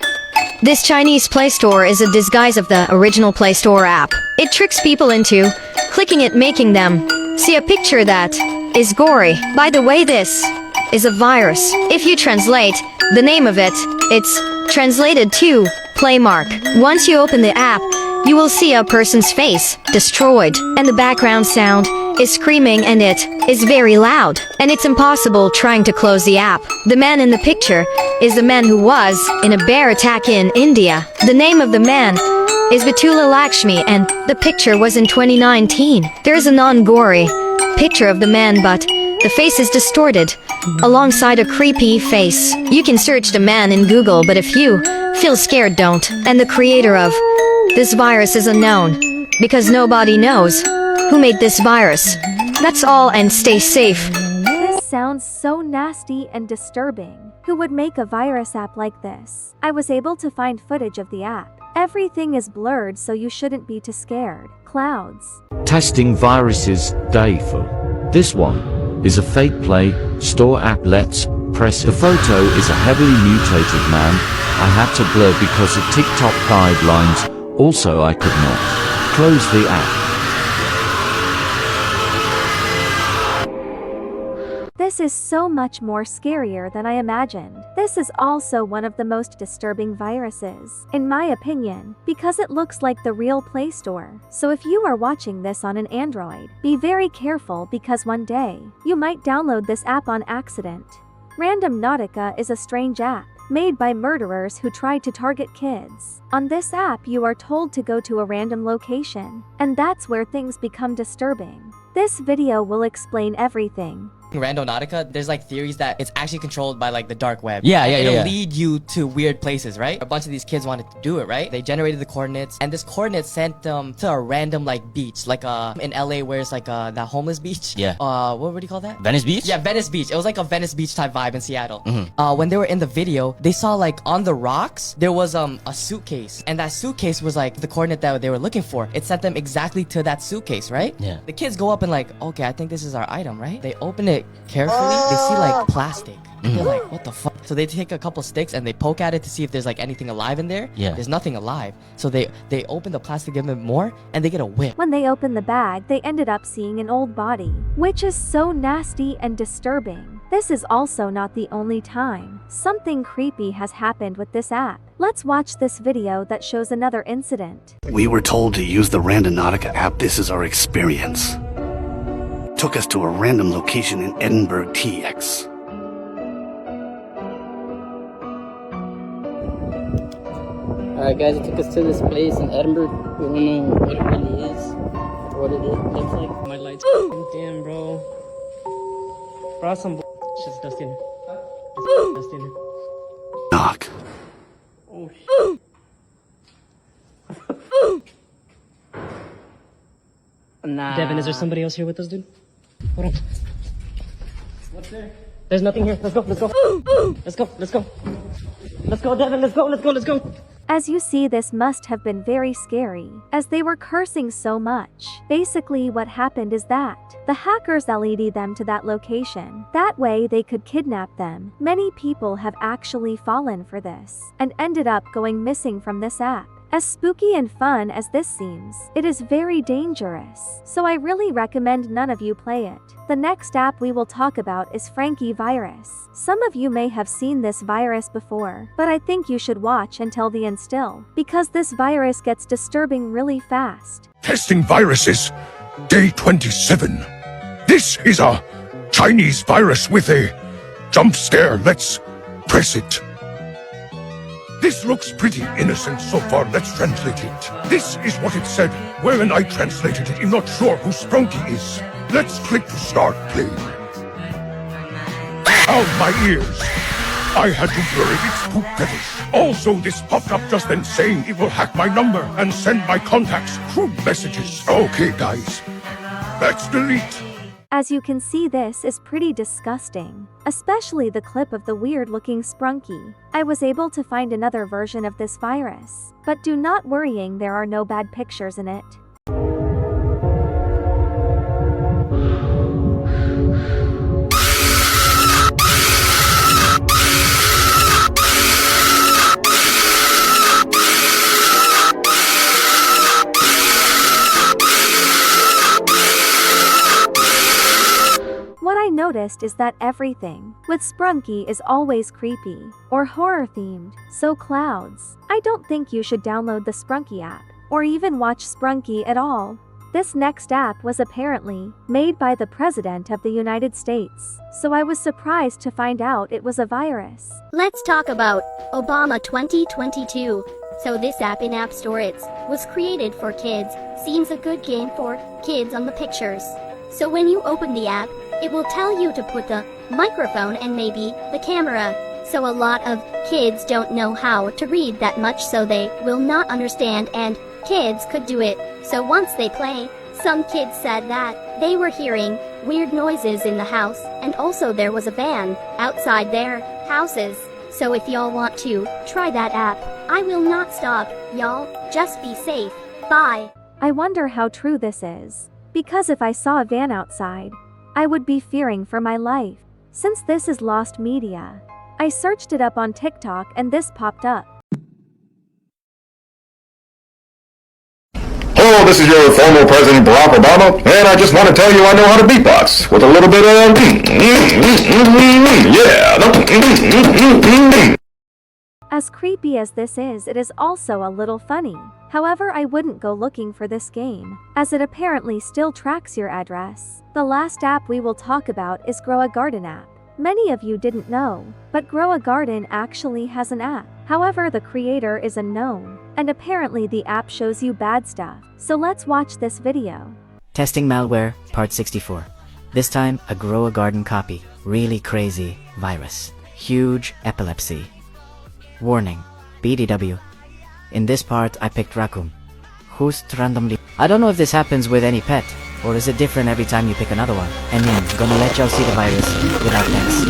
Y: This Chinese Play Store is a disguise of the original Play Store app. It tricks people into clicking it, making them see a picture that is gory. By the way, this is a virus. If you translate the name of it, it's translated to Playmark. Once you open the app, you will see a person's face destroyed, and the background sound is screaming and it is very loud, and it's impossible trying to close the app. The man in the picture is the man who was in a bear attack in India. The name of the man is 𝗴ecie Lakshmi, and the picture was in 2019. There is a non-gory picture of the man, but the face is distorted alongside a creepy face. You can search the man in Google, but if you feel scared, don't. And the creator of this virus is unknown, because nobody knows who made this virus. That's all, and stay safe.
A: This sounds so nasty and disturbing. Who would make a virus app like this? I was able to find footage of the app. Everything is blurred, so you shouldn't be too scared. Clouds.
K: Testing viruses day 4. This one
G: is a fake play store app. Let's press. The photo is a heavily mutated man. I had to blur because of TikTok guidelines. Also, I could not close the app.
A: This is so much more scarier than I imagined. This is also one of the most disturbing viruses, in my opinion, because it looks like the real Play Store. So if you are watching this on an Android, be very careful because one day, you might download this app on accident. Randonautica is a strange app, made by murderers who try to target kids. On this app you are told to go to a random location, and that's where things become disturbing. This video will explain everything.
R: Randonautica, there's like theories that it's actually controlled by like the dark web.
S: Yeah.
R: It'll lead you to weird places, right? A bunch of these kids wanted to do it, right? They generated the coordinates, and this coordinate sent them to a random like beach, like in LA where it's like that homeless beach.
S: Yeah.
R: What do you call that?
S: Venice Beach?
R: Yeah, Venice Beach. It was like a Venice Beach type vibe in Seattle. When they were in the video, they saw like on the rocks there was a suitcase, and that suitcase was like the coordinate that they were looking for. It sent them exactly to that suitcase, right?
S: Yeah.
R: The kids go up and like, okay, I think this is our item, right? They open it carefully. They see like plastic. They're like, what the fuck? So they take a couple sticks and they poke at it to see if there's like anything alive in there.
S: Yeah.
R: There's nothing alive. So they open the plastic, give them more, and they get a whip.
A: When they opened the bag, they ended up seeing an old body, which is so nasty and disturbing. This is also not the only time something creepy has happened with this app. Let's watch this video that shows another incident.
T: We were told to use the Randonautica app. This is our experience. Took us to a random location in Edinburgh, TX.
U: Alright guys, it took us to this place in Edinburgh. We don't know what it really is, or what it looks like. My lights. Damn, bro. Bro, some it's just dust in here. Just dust in here.
T: Knock.
U: Oh shit. Nah. Devin, is there somebody else here with us, dude? Hold on. What's there? There's nothing here. Let's go. Let's go. Let's go. Let's go. Let's go, Devin. Let's go. Let's go. Let's go.
A: As you see, this must have been very scary, as they were cursing so much. Basically, what happened is that the hackers leaded them to that location. That way they could kidnap them. Many people have actually fallen for this, and ended up going missing from this app. As spooky and fun as this seems, it is very dangerous, so I really recommend none of you play it. The next app we will talk about is 𝘀𝗀𝗯𝗶𝗯𝗲𝗏 virus. Some of you may have seen this virus before, but I think you should watch until the end still, because this virus gets disturbing really fast.
O: Testing viruses, day 27. This is a Chinese virus with a jump scare. Let's press it. This looks pretty innocent so far. Let's translate it. This is what it said. Well, and I translated it. I'm not sure who Sprunky is. Let's click to start playing. Ow, my ears. I had to blur it. It's too fetish. Also, this popped up just then saying it will hack my number and send my contacts crude messages. Okay, guys. Let's delete.
A: As you can see, this is pretty disgusting, especially the clip of the weird-looking Sprunky. I was able to find another version of this virus, but do not worrying, there are no bad pictures in it. What I noticed is that everything with Sprunky is always creepy or horror themed, so clouds. I don't think you should download the Sprunky app or even watch Sprunky at all. This next app was apparently made by the President of the United States, so I was surprised to find out it was a virus.
N: Let's talk about Obama 2022. So this app in App Store was created for kids. Seems a good game for kids on the pictures. So when you open the app, it will tell you to put the microphone and maybe the camera. So a lot of kids don't know how to read that much, so they will not understand, and kids could do it. So once they play, some kids said that they were hearing weird noises in the house, and also there was a van outside their houses. So if y'all want to try that app, I will not stop y'all. Just be safe. Bye.
A: I wonder how true this is, because if I saw a van outside, I would be fearing for my life. Since this is lost media, I searched it up on TikTok and this popped up.
B: Hello, this is your former President Barack Obama, and I just want to tell you I know how to beatbox with a little bit of yeah.
A: As creepy as this is, it is also a little funny. However, I wouldn't go looking for this game, as it apparently still tracks your address. The last app we will talk about is 𝘀𝗂𝗯𝗀𝗃 app. Many of you didn't know, but 𝘀𝗂𝗯𝗀𝗃 actually has an app. However, the creator is unknown, and apparently the app shows you bad stuff. So let's watch this video.
C: Testing malware, part 64. This time, a 𝘀𝗂𝗯𝗃 copy. Really crazy virus. Huge epilepsy. Warning. BDW. In this part, I picked raccoon. Who's randomly. I don't know if this happens with any pet, or is it different every time you pick another one? And then, gonna let y'all see the virus without pets.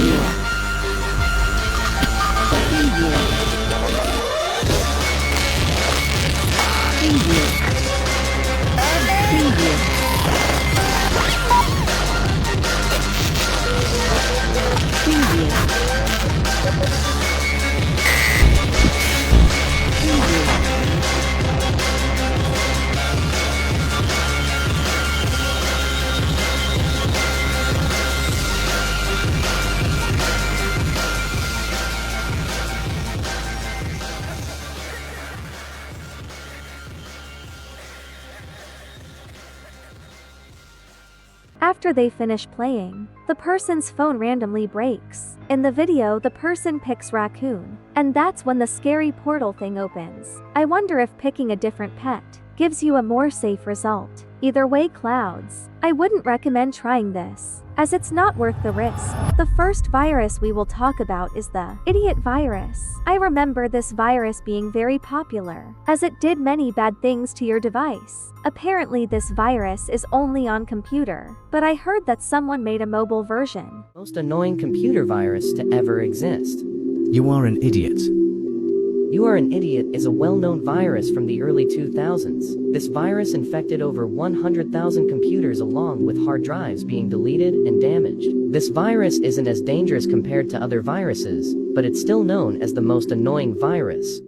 A: After they finish playing, the person's phone randomly breaks. In the video, the person picks raccoon, and that's when the scary portal thing opens. I wonder if picking a different pet gives you a more safe result. Either way, clouds, I wouldn't recommend trying this, as it's not worth the risk. The first virus we will talk about is the idiot virus. I remember this virus being very popular, as it did many bad things to your device. Apparently this virus is only on computer, but I heard that someone made a mobile version.
Q: Most annoying computer virus to ever exist.
F: You are an idiot.
Q: You Are an Idiot is a well-known virus from the early 2000s. This virus infected over 100,000 computers along with hard drives being deleted and damaged. This virus isn't as dangerous compared to other viruses, but it's still known as the most annoying virus.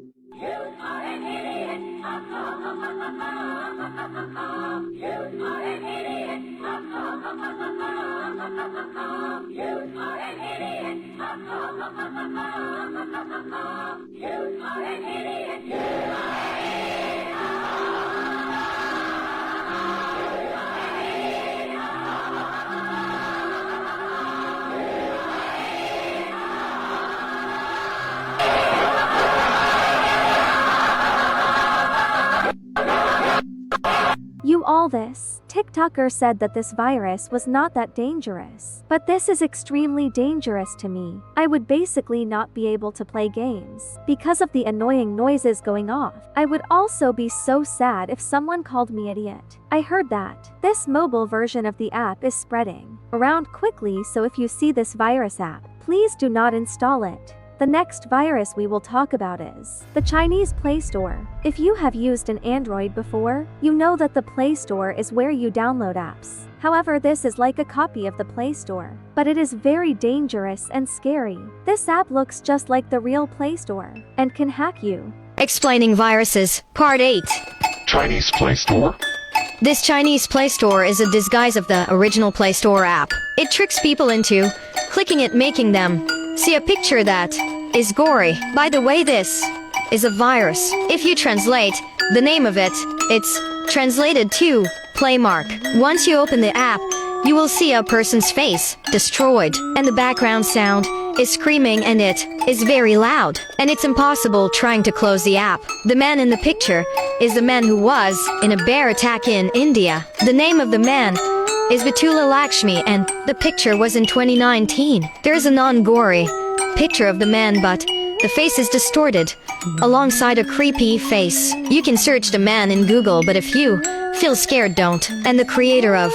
A: All this, TikToker said that this virus was not that dangerous. But this is extremely dangerous to me. I would basically not be able to play games because of the annoying noises going off. I would also be so sad if someone called me idiot. I heard that this mobile version of the app is spreading around quickly, so if you see this virus app, please do not install it. The next virus we will talk about is the Chinese Play Store. If you have used an Android before, you know that the Play Store is where you download apps. However, this is like a copy of the Play Store, but it is very dangerous and scary. This app looks just like the real Play Store and can hack you.
Y: Explaining viruses, Part 8.
B: Chinese Play Store?
Y: This Chinese Play Store is a disguise of the original Play Store app. It tricks people into clicking it, making them see a picture that is gory. By the way, this is a virus. If you translate the name of it, it's translated to play mark. Once you open the app, you will see a person's face destroyed, and the background sound is screaming, and it is very loud, and it's impossible trying to close the app. The man in the picture is the man who was in a bear attack in India. The name of the man is 𝘀𝗂𝗯𝗃𝗃 Lakshmi, and the picture was in 2019. There's a non-gory picture of the man, but the face is distorted alongside a creepy face. You can search the man in Google, but if you feel scared, don't. And the creator of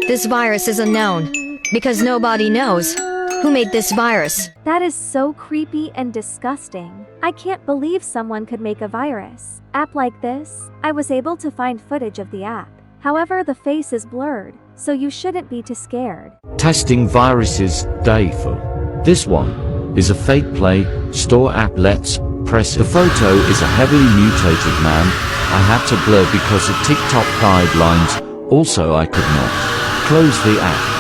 Y: this virus is unknown because nobody knows who made this virus.
A: That is so creepy and disgusting. I can't believe someone could make a virus app like this. I was able to find footage of the app. However, the face is blurred, so you shouldn't be too scared.
G: Testing viruses, day 4. This one is a fake Play Store app. Let's press. The photo is a heavily mutated man. I had to blur because of TikTok guidelines. Also, I could not close the app.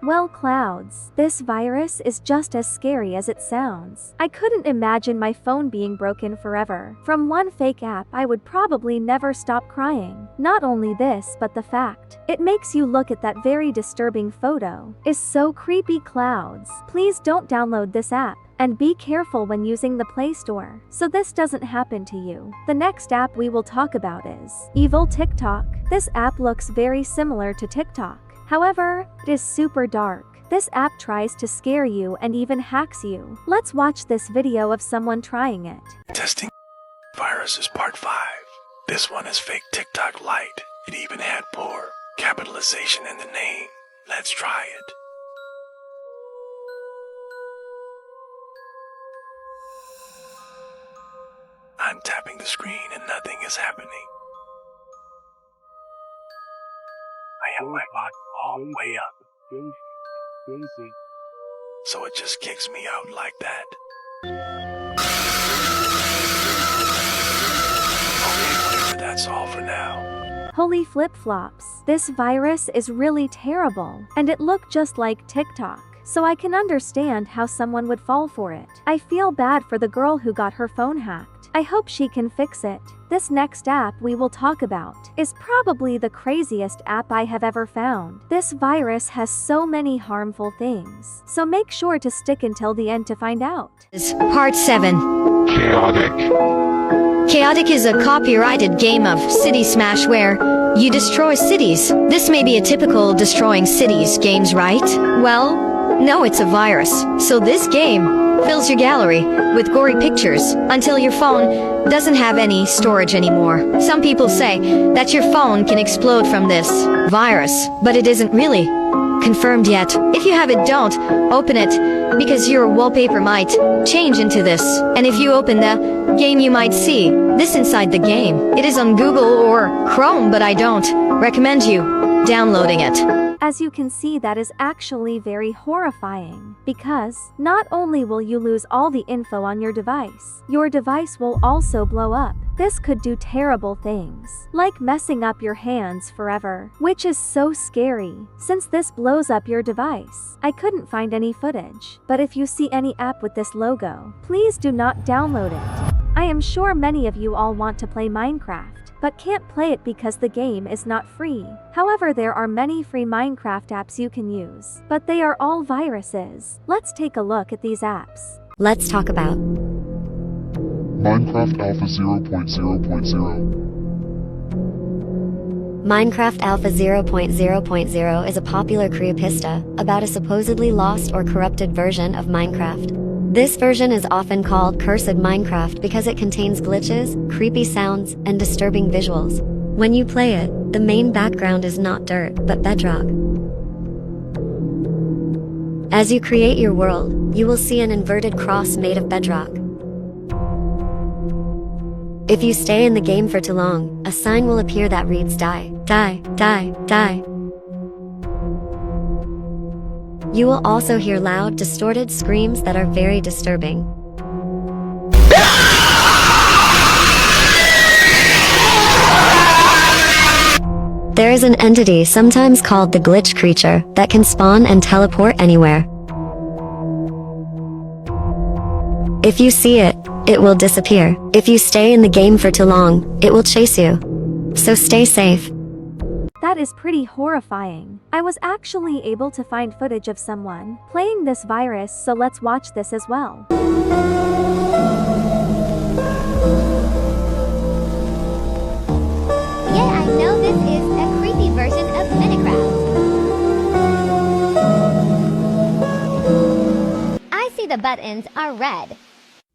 A: Well, clouds, this virus is just as scary as it sounds. I couldn't imagine my phone being broken forever. From one fake app, I would probably never stop crying. Not only this, but the fact it makes you look at that very disturbing photo is so creepy. Clouds, please don't download this app. And be careful when using the Play Store, so this doesn't happen to you. The next app we will talk about is Evil TikTok. This app looks very similar to TikTok. However, it is super dark. This app tries to scare you and even hacks you. Let's watch this video of someone trying it.
D: Testing viruses part 5. This one is fake TikTok light. It even had poor capitalization in the name. Let's try it. I'm tapping the screen and nothing is happening. I have my volume all the way up. So it just kicks me out like that. Okay, whatever, that's all for now.
A: Holy flip-flops. This virus is really terrible, and it looked just like TikTok. So I can understand how someone would fall for it. I feel bad for the girl who got her phone hacked. I hope she can fix it. This next app we will talk about is probably the craziest app I have ever found. This virus has so many harmful things, so make sure to stick until the end to find out.
Y: Part 7. 𝘂𝗂𝗯𝗀𝗏𝗏 is a copyrighted game of City Smash where you destroy cities. This may be a typical destroying cities games, right? Well, no, it's a virus. So this game fills your gallery with gory pictures until your phone doesn't have any storage anymore. Some people say that your phone can explode from this virus, but it isn't really confirmed yet. If you have it, don't open it because your wallpaper might change into this. And if you open the game, you might see this inside the game. It is on Google or Chrome, but I don't recommend you downloading it.
A: As you can see, that is actually very horrifying, because not only will you lose all the info on your device will also blow up. This could do terrible things, like messing up your hands forever, which is so scary. Since this blows up your device, I couldn't find any footage, but if you see any app with this logo, please do not download it. I am sure many of you all want to play Minecraft, but can't play it because the game is not free. However, there are many free Minecraft apps you can use, but they are all viruses. Let's take a look at these apps.
Y: Let's talk about
E: Minecraft Alpha 0.0.0.
Y: Minecraft Alpha 0.0.0 is a popular creepypasta about a supposedly lost or corrupted version of Minecraft. This version is often called Cursed Minecraft because it contains glitches, creepy sounds, and disturbing visuals. When you play it, the main background is not dirt, but bedrock. As you create your world, you will see an inverted cross made of bedrock. If you stay in the game for too long, a sign will appear that reads die, die, die, die. You will also hear loud, distorted screams that are very disturbing. There is an entity sometimes called the glitch creature that can spawn and teleport anywhere. If you see it, it will disappear. If you stay in the game for too long, it will chase you. So stay safe.
A: That is pretty horrifying. I was actually able to find footage of someone playing this virus, so let's watch this as well.
J: Yeah, I know this is a creepy version of Minecraft. I see the buttons are red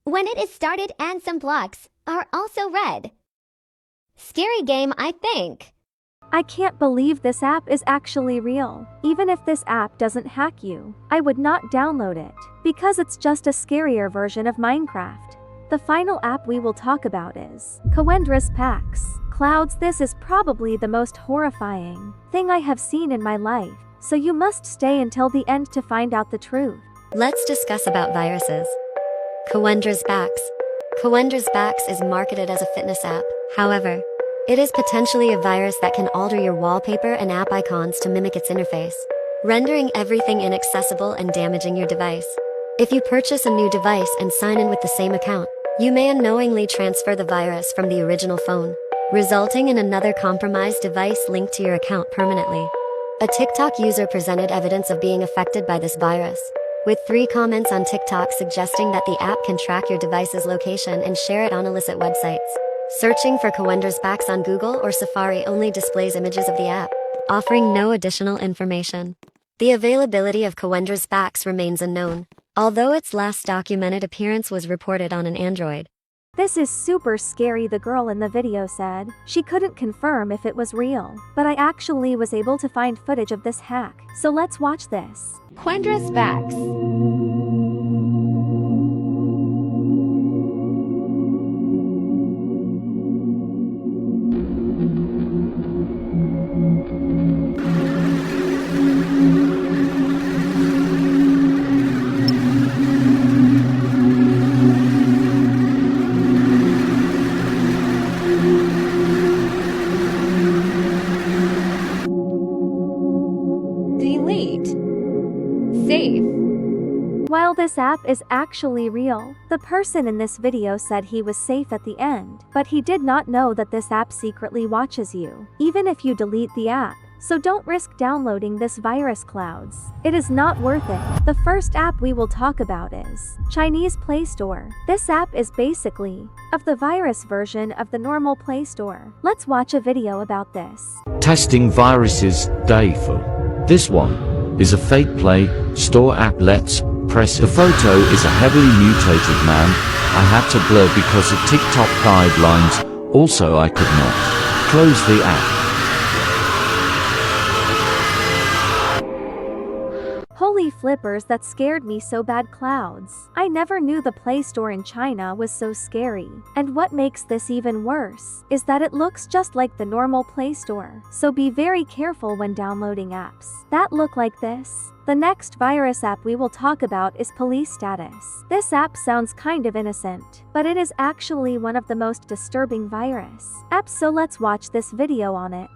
J: when it is started, and some blocks are also red. Scary game, I think.
A: I can't believe this app is actually real. Even if this app doesn't hack you, I would not download it, because it's just a scarier version of Minecraft. The final app we will talk about is Coendras Packs. Clouds, this is probably the most horrifying thing I have seen in my life, so you must stay until the end to find out the truth.
Y: Let's discuss about viruses. Coendras Packs. Coendras Packs is marketed as a fitness app. However, it is potentially a virus that can alter your wallpaper and app icons to mimic its interface, rendering everything inaccessible and damaging your device. If you purchase a new device and sign in with the same account, you may unknowingly transfer the virus from the original phone, resulting in another compromised device linked to your account permanently. A TikTok user presented evidence of being affected by this virus, with 3 comments on TikTok suggesting that the app can track your device's location and share it on illicit websites. Searching for Coendras Packs on Google or Safari only displays images of the app, offering no additional information. The availability of Coendras Packs remains unknown, although its last documented appearance was reported on an Android.
A: This is super scary, the girl in the video said. She couldn't confirm if it was real, but I actually was able to find footage of this hack, so let's watch this.
H: Coendras Packs.
A: While this app is actually real, the person in this video said he was safe at the end, but he did not know that this app secretly watches you, even if you delete the app. So don't risk downloading this virus, clouds. It is not worth it. The first app we will talk about is Chinese Play Store. This app is basically of the virus version of the normal Play Store. Let's watch a video about this.
G: Testing viruses, day 4. This one is a fake Play Store app. Let's press. The photo is a heavily mutated man. I had to blur because of TikTok guidelines. Also, I could not close the app.
A: Holy flippers, that scared me so bad, clouds. I never knew the Play Store in China was so scary. And what makes this even worse is that it looks just like the normal Play Store. So be very careful when downloading apps that look like this. The next virus app we will talk about is Police Status. This app sounds kind of innocent, but it is actually one of the most disturbing virus apps, so let's watch this video on it.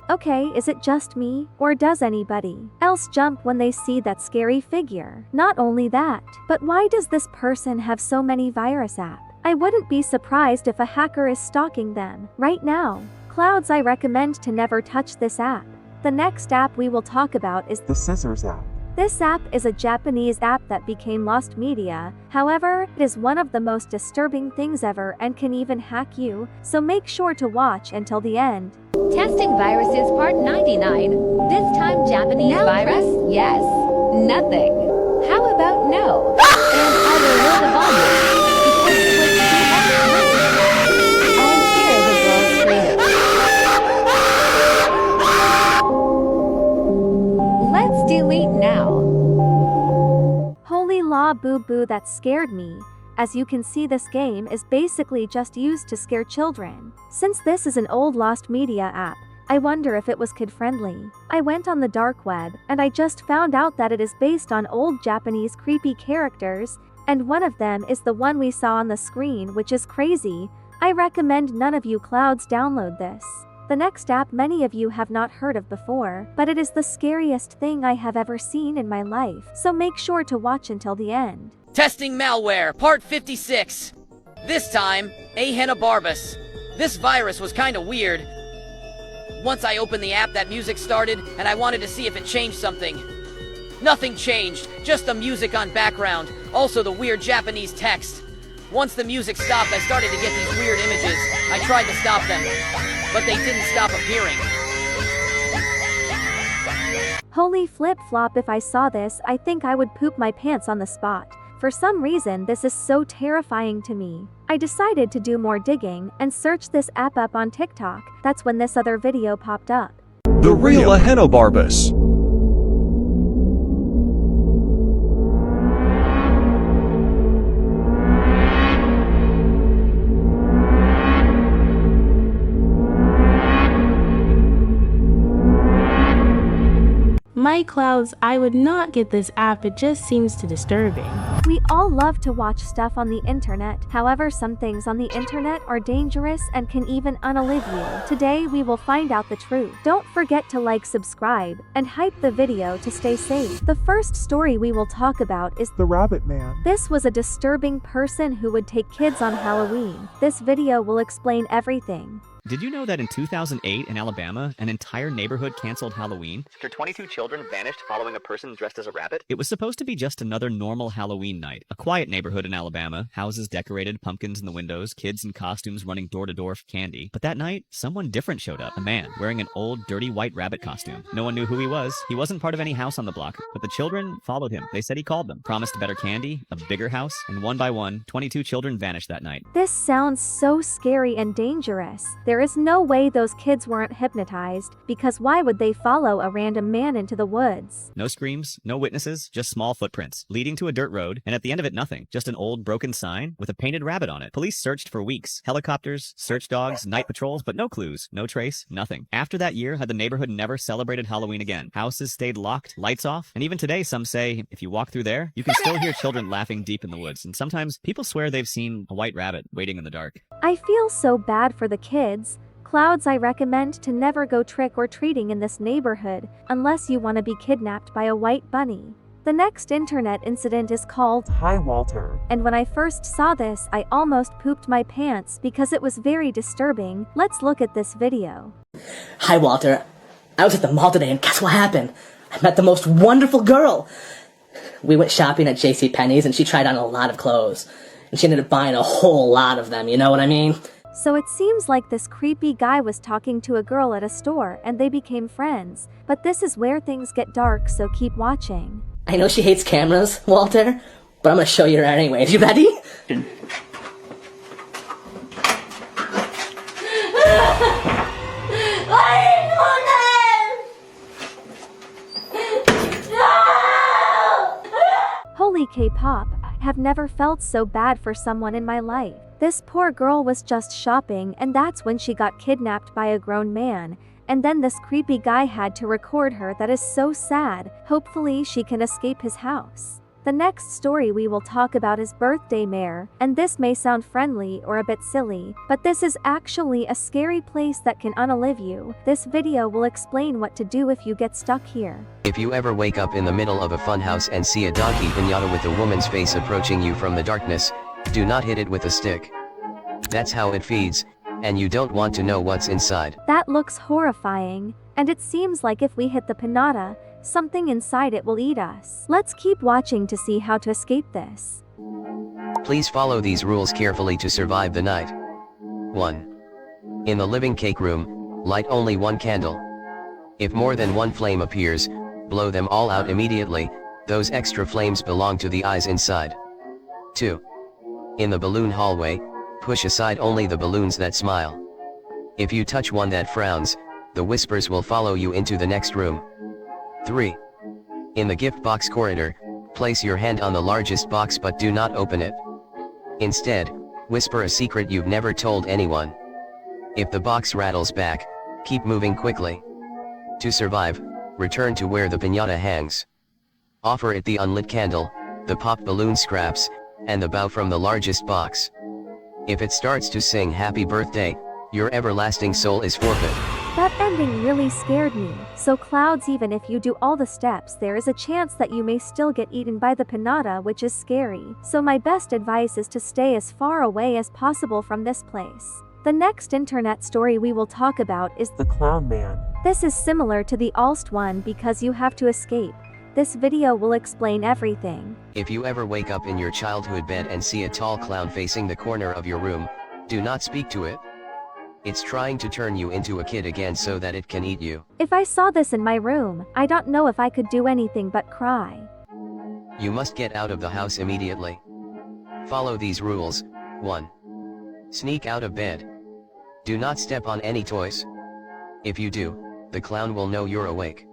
A: Okay, is it just me, or does anybody else jump when they see that scary figure? Not only that, but why does this person have so many virus apps? I wouldn't be surprised if a hacker is stalking them right now. Clouds, I recommend to never touch this app. The next app we will talk about is
I: the Scissors app.
A: This app is a Japanese app that became lost media. However, it is one of the most disturbing things ever and can even hack you, so make sure to watch until the end.
H: Testing viruses part 99. This time Japanese now virus? Press yes. Nothing. How about no? And I will lower the volume. Because it was too I am here, the girl screamed. Let's delete now.
A: Holy la boo boo, that scared me. As you can see, this game is basically just used to scare children. Since this is an old lost media app, I wonder if it was kid-friendly. I went on the dark web, and I just found out that it is based on old Japanese creepy characters, and one of them is the one we saw on the screen, which is crazy. I recommend none of you clouds download this. The next app many of you have not heard of before, but it is the scariest thing I have ever seen in my life, so make sure to watch until the end.
L: Testing malware, part 56. This time, Ahenobarbus. This virus was kinda weird. Once I opened the app, that music started, and I wanted to see if it changed something. Nothing changed, just the music on background, also the weird Japanese text. Once the music stopped, I started to get these weird images. I tried to stop them, but they didn't stop appearing.
A: Holy flip-flop, if I saw this, I think I would poop my pants on the spot. For some reason this is so terrifying to me. I decided to do more digging and search this app up on TikTok. That's when this other video popped up.
M: The real Ahenobarbus.
S: My clouds, I would not get this app, it just seems too disturbing.
A: We all love to watch stuff on the internet. However, some things on the internet are dangerous and can even unalive you. Today we will find out the truth. Don't forget to like, subscribe, and hype the video to stay safe. The first story we will talk about is
I: The Rabbit Man.
A: This was a disturbing person who would take kids on Halloween. This video will explain everything.
V: Did you know that in 2008 in Alabama, an entire neighborhood canceled Halloween after 22 children vanished following a person dressed as a rabbit? It was supposed to be just another normal Halloween night. A quiet neighborhood in Alabama, houses decorated, pumpkins in the windows, kids in costumes running door to door for candy. But that night, someone different showed up. A man wearing an old, dirty white rabbit costume. No one knew who he was. He wasn't part of any house on the block, but the children followed him. They said he called them, promised better candy, a bigger house, and one by one, 22 children vanished that night.
A: This sounds so scary and dangerous. There is no way those kids weren't hypnotized, because why would they follow a random man into the woods?
V: No screams, no witnesses, just small footprints, leading to a dirt road, and at the end of it nothing, just an old broken sign with a painted rabbit on it. Police searched for weeks. Helicopters, search dogs, night patrols, but no clues, no trace, nothing. After that year, had the neighborhood never celebrated Halloween again. Houses stayed locked, lights off, and even today some say, if you walk through there, you can still hear children laughing deep in the woods, and sometimes people swear they've seen a white rabbit waiting in the dark.
A: I feel so bad for the kids. Clouds, I recommend to never go trick-or-treating in this neighborhood unless you want to be kidnapped by a white bunny. The next internet incident is called
I: Hi Walter.
A: And when I first saw this, I almost pooped my pants because it was very disturbing. Let's look at this video.
W: Hi Walter. I was at the mall today and guess what happened? I met the most wonderful girl. We went shopping at JCPenney's and she tried on a lot of clothes. And she ended up buying a whole lot of them, you know what I mean?
A: So it seems like this creepy guy was talking to a girl at a store and they became friends. But this is where things get dark, so keep watching.
W: I know she hates cameras, Walter, but I'm gonna show you her anyways. You ready?
A: Holy K-pop, I have never felt so bad for someone in my life. This poor girl was just shopping and that's when she got kidnapped by a grown man. And then this creepy guy had to record her. That is so sad. Hopefully she can escape his house. The next story we will talk about is Birthday Mare, and this may sound friendly or a bit silly, but this is actually a scary place that can unalive you. This video will explain what to do if you get stuck here.
X: If you ever wake up in the middle of a funhouse and see a donkey piñata with a woman's face approaching you from the darkness, do not hit it with a stick. That's how it feeds, and you don't want to know what's inside.
A: That looks horrifying, and it seems like if we hit the piñata, something inside it will eat us. Let's keep watching to see how to escape this.
X: Please follow these rules carefully to survive the night. 1. In the living cake room, light only one candle. If more than one flame appears, blow them all out immediately. Those extra flames belong to the eyes inside. 2. In the balloon hallway, push aside only the balloons that smile. If you touch one that frowns, the whispers will follow you into the next room. 3. In the gift box corridor, place your hand on the largest box but do not open it. Instead, whisper a secret you've never told anyone. If the box rattles back, keep moving quickly. To survive, return to where the piñata hangs. Offer it the unlit candle, the pop balloon scraps, and the bow from the largest box. If it starts to sing happy birthday, your everlasting soul is forfeit.
A: That ending really scared me. So Clouds, even if you do all the steps, there is a chance that you may still get eaten by the piñata, which is scary. So my best advice is to stay as far away as possible from this place. The next internet story we will talk about is
I: The Clown Man.
A: This is similar to the Alst one because you have to escape. This video will explain everything.
X: If you ever wake up in your childhood bed and see a tall clown facing the corner of your room, do not speak to it. It's trying to turn you into a kid again so that it can eat you.
A: If I saw this in my room, I don't know if I could do anything but cry.
X: You must get out of the house immediately. Follow these rules. 1. Sneak out of bed. Do not step on any toys. If you do, the clown will know you're awake.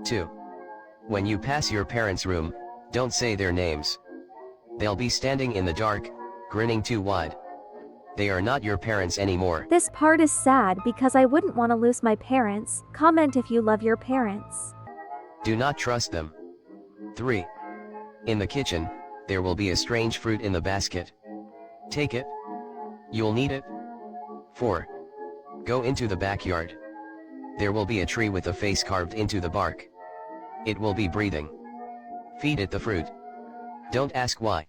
X: 2. When you pass your parents' room, don't say their names. They'll be standing in the dark, grinning too wide. They are not your parents anymore.
A: This part is sad because I wouldn't want to lose my parents. Comment if you love your parents.
X: Do not trust them. 3. In the kitchen, there will be a strange fruit in the basket. Take it. You'll need it. 4. Go into the backyard. There will be a tree with a face carved into the bark. It will be breathing. Feed it the fruit. Don't ask why.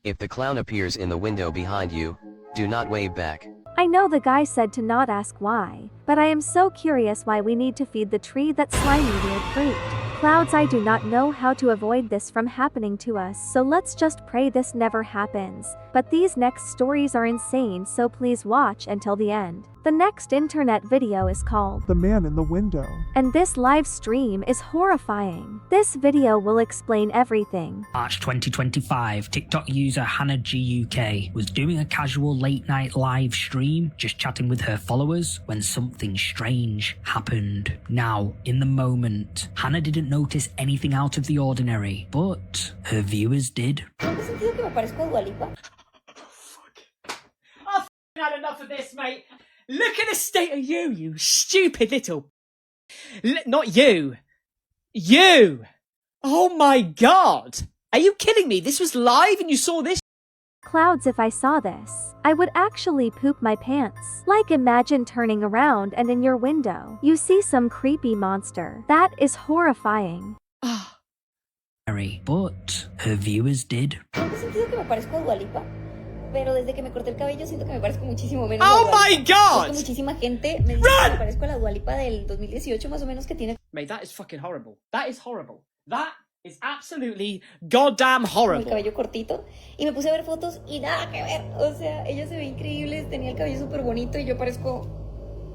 X: If the clown appears in the window behind you, do not wave back.
A: I know the guy said to not ask why, but I am so curious why we need to feed the tree that slimy weird fruit. Clouds, I do not know how to avoid this from happening to us, so let's just pray this never happens. But these next stories are insane, so please watch until the end. The next internet video is called
I: The Man in the Window.
A: And this live stream is horrifying. This video will explain everything.
K: March 2025, TikTok user HannahG UK was doing a casual late night live stream, just chatting with her followers, when something strange happened. Now, in the moment, Hannah didn't notice anything out of the ordinary, but her viewers did.
P: I've had enough of this, mate. Look at the state of you, you stupid little... not you. You! Oh my god! Are you kidding me? This was live and you saw this?
A: Clouds, if I saw this, I would actually poop my pants. Like, imagine turning around and in your window, you see some creepy monster. That is horrifying.
K: But her viewers did.
R: Pero desde que me corté el cabello siento que me parezco muchísimo menos.
P: Oh my god!
R: Muchísima gente me dice que me parezco a la 𝗀𝗏𝗏 del 2018 más o menos que tiene.
P: Mate, that is fucking horrible. That is horrible. That is absolutely goddamn horrible.
R: El cabello cortito y me puse a ver fotos y nada que ver. O sea, ella se ve increíble, tenía el cabello súper bonito y yo parezco...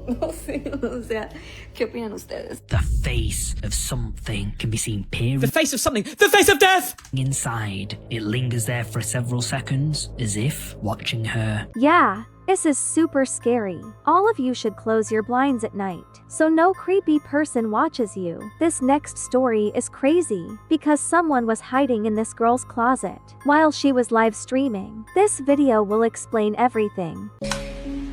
R: No sé, o sea, ¿qué opinan ustedes?
K: The face of something can be seen peering.
P: The face of something! The face of death!
K: Inside, it lingers there for several seconds, as if watching her.
A: Yeah, this is super scary. All of you should close your blinds at night, so no creepy person watches you. This next story is crazy, because someone was hiding in this girl's closet while she was live streaming. This video will explain everything.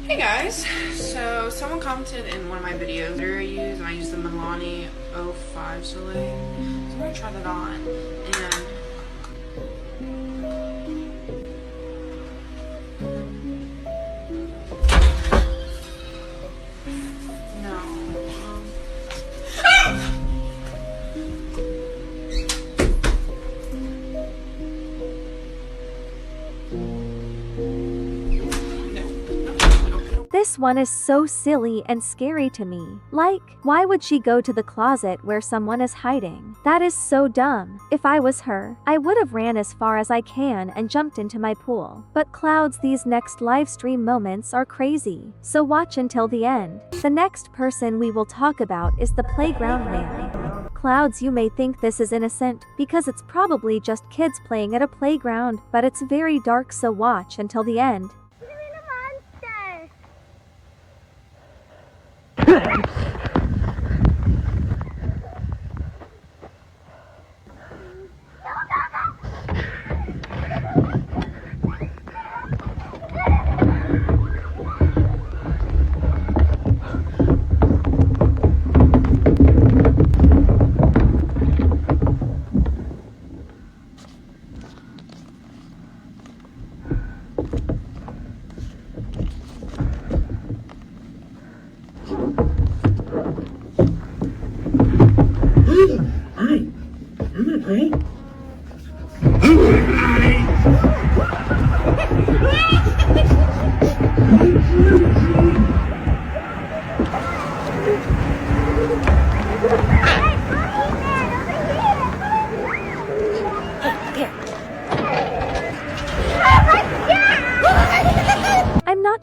T: Hey guys, so someone commented in one of my videos that I use, and I use the Milani 05 Soleil. So I'm gonna try that on, and
A: This one is so silly and scary to me. Like, why would she go to the closet where someone is hiding? That is so dumb. If I was her, I would have ran as far as I can and jumped into my pool. But Clouds, these next live stream moments are crazy. So watch until the end. The next person we will talk about is the playground man. Clouds, you may think this is innocent, because it's probably just kids playing at a playground, but it's very dark, so watch until the end.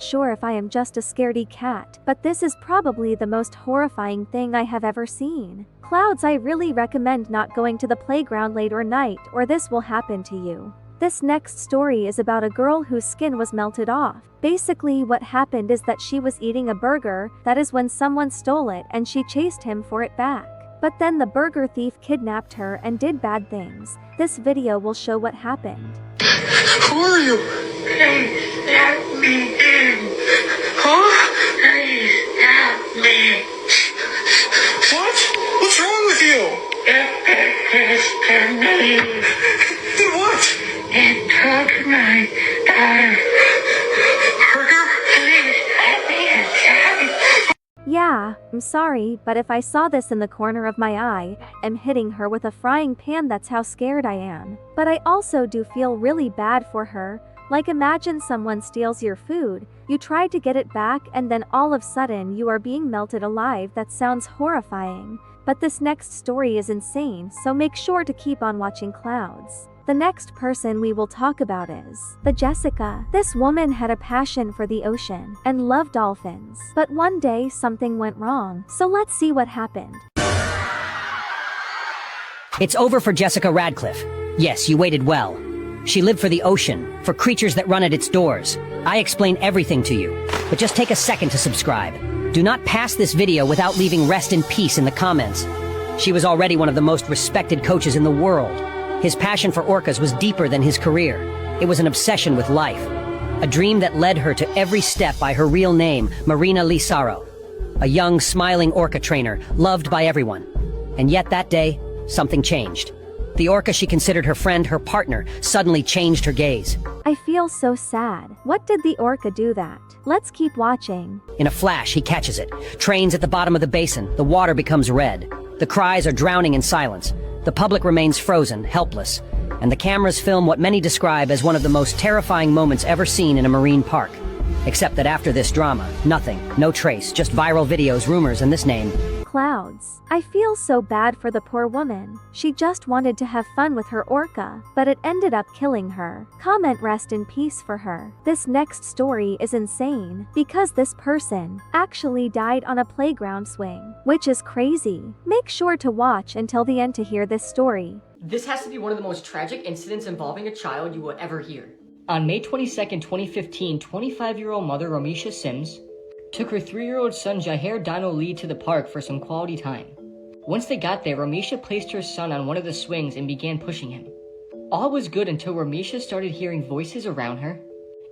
A: sure if I am just a scaredy cat, but this is probably the most horrifying thing I have ever seen. Clouds, I really recommend not going to the playground late or night, or this will happen to you. This next story is about a girl whose skin was melted off. Basically, what happened is that she was eating a burger, that is when someone stole it and she chased him for it back. But then the burger thief kidnapped her and did bad things. This video will show what happened.
C: Who are you? Please let me in. Huh? Please help me. What? What's wrong with you? It's me. Did what? It took my daughter. Burger? Please let me inside.
A: Yeah, I'm sorry, but if I saw this in the corner of my eye, I'm hitting her with a frying pan. That's how scared I am. But I also do feel really bad for her. Like, imagine someone steals your food, you try to get it back, and then all of a sudden you are being melted alive. That sounds horrifying. But this next story is insane, so make sure to keep on watching Clouds. The next person we will talk about is the Jessica. This woman had a passion for the ocean and loved dolphins. But one day something went wrong, so let's see what happened.
F: It's over for Jessica Radcliffe. Yes, you waited well. She lived for the ocean, for creatures that run at its doors. I explain everything to you, but just take a second to subscribe. Do not pass this video without leaving rest in peace in the comments. She was already one of the most respected coaches in the world. His passion for orcas was deeper than his career. It was an obsession with life. A dream that led her to every step by her real name, Marina Lisaro. A young, smiling orca trainer, loved by everyone. And yet that day, something changed. The orca she considered her friend, her partner, suddenly changed her gaze.
A: I feel so sad. What did the orca do that? Let's keep watching.
F: In a flash, he catches it. Trains at the bottom of the basin. The water becomes red. The cries are drowning in silence. The public remains frozen, helpless. And the cameras film what many describe as one of the most terrifying moments ever seen in a marine park. Except that after this drama, nothing, no trace, just viral videos, rumors, and this name.
A: Clouds. I feel so bad for the poor woman. She just wanted to have fun with her orca, but it ended up killing her. Comment rest in peace for her. This next story is insane, because this person actually died on a playground swing, which is crazy. Make sure to watch until the end to hear this story.
N: This has to be one of the most tragic incidents involving a child you will ever hear. On May 22nd, 2015, 25-year-old mother 𝗀𝗎 Sims took her 3-year-old son Jaher Dino Lee to the park for some quality time. Once they got there, 𝗀𝗎 placed her son on one of the swings and began pushing him. All was good until 𝗀𝗎 started hearing voices around her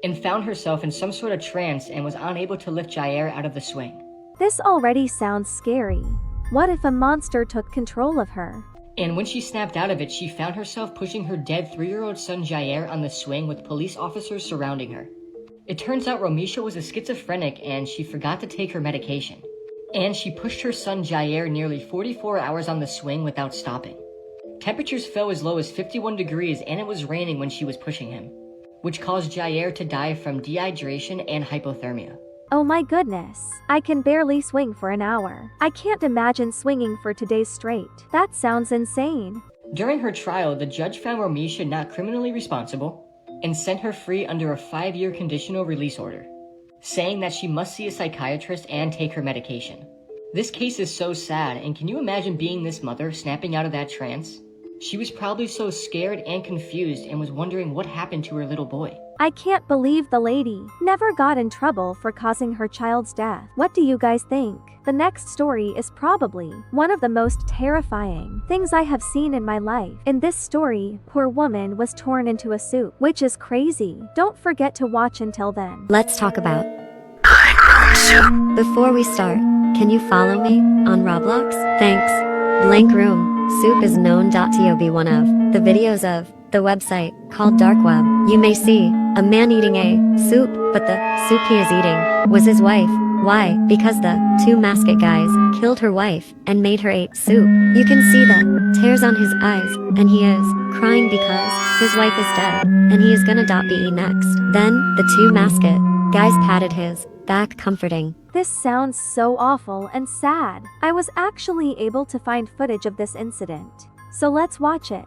N: and found herself in some sort of trance and was unable to lift Jaher out of the swing.
A: This already sounds scary. What if a monster took control of her?
N: And when she snapped out of it, she found herself pushing her dead 3-year-old son Jaher on the swing with police officers surrounding her. It turns out 𝗀𝗎 was a schizophrenic and she forgot to take her medication. And she pushed her son Jaher nearly 44 hours on the swing without stopping. Temperatures fell as low as 51 degrees and it was raining when she was pushing him, which caused Jaher to die from dehydration and hypothermia.
A: Oh my goodness. I can barely swing for an hour. I can't imagine swinging for 2 days straight. That sounds insane.
N: During her trial, the judge found 𝗀𝗎 not criminally responsible and sent her free under a 5-year conditional release order, saying that she must see a psychiatrist and take her medication. This case is so sad, and can you imagine being this mother snapping out of that trance? She was probably so scared and confused and was wondering what happened to her little boy.
A: I can't believe the lady never got in trouble for causing her child's death. What do you guys think? The next story is probably one of the most terrifying things I have seen in my life. In this story, poor woman was torn into a soup, which is crazy. Don't forget to watch until then.
Y: Let's talk about Before we start, can you follow me on Roblox? Thanks. Blank Room Soup is known to be one of the videos of the website called Dark Web. You may see a man eating a soup, but the soup he is eating was his wife. Why? Because the 2 masked guys killed her wife and made her eat soup. You can see the tears on his eyes, and he is crying because his wife is dead, and he is gonna be next. Then, the 2 masked guys patted his back comforting.
A: This sounds so awful and sad. I was actually able to find footage of this incident. So let's watch it.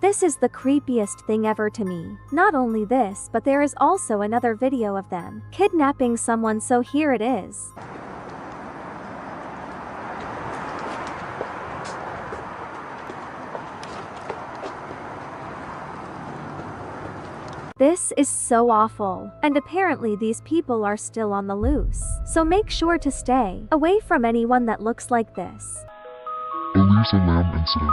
A: This is the creepiest thing ever to me. Not only this, but there is also another video of them kidnapping someone, so here it is. This is so awful, and apparently these people are still on the loose, so make sure to stay away from anyone that looks like this.
E: Alisa Lamb incident.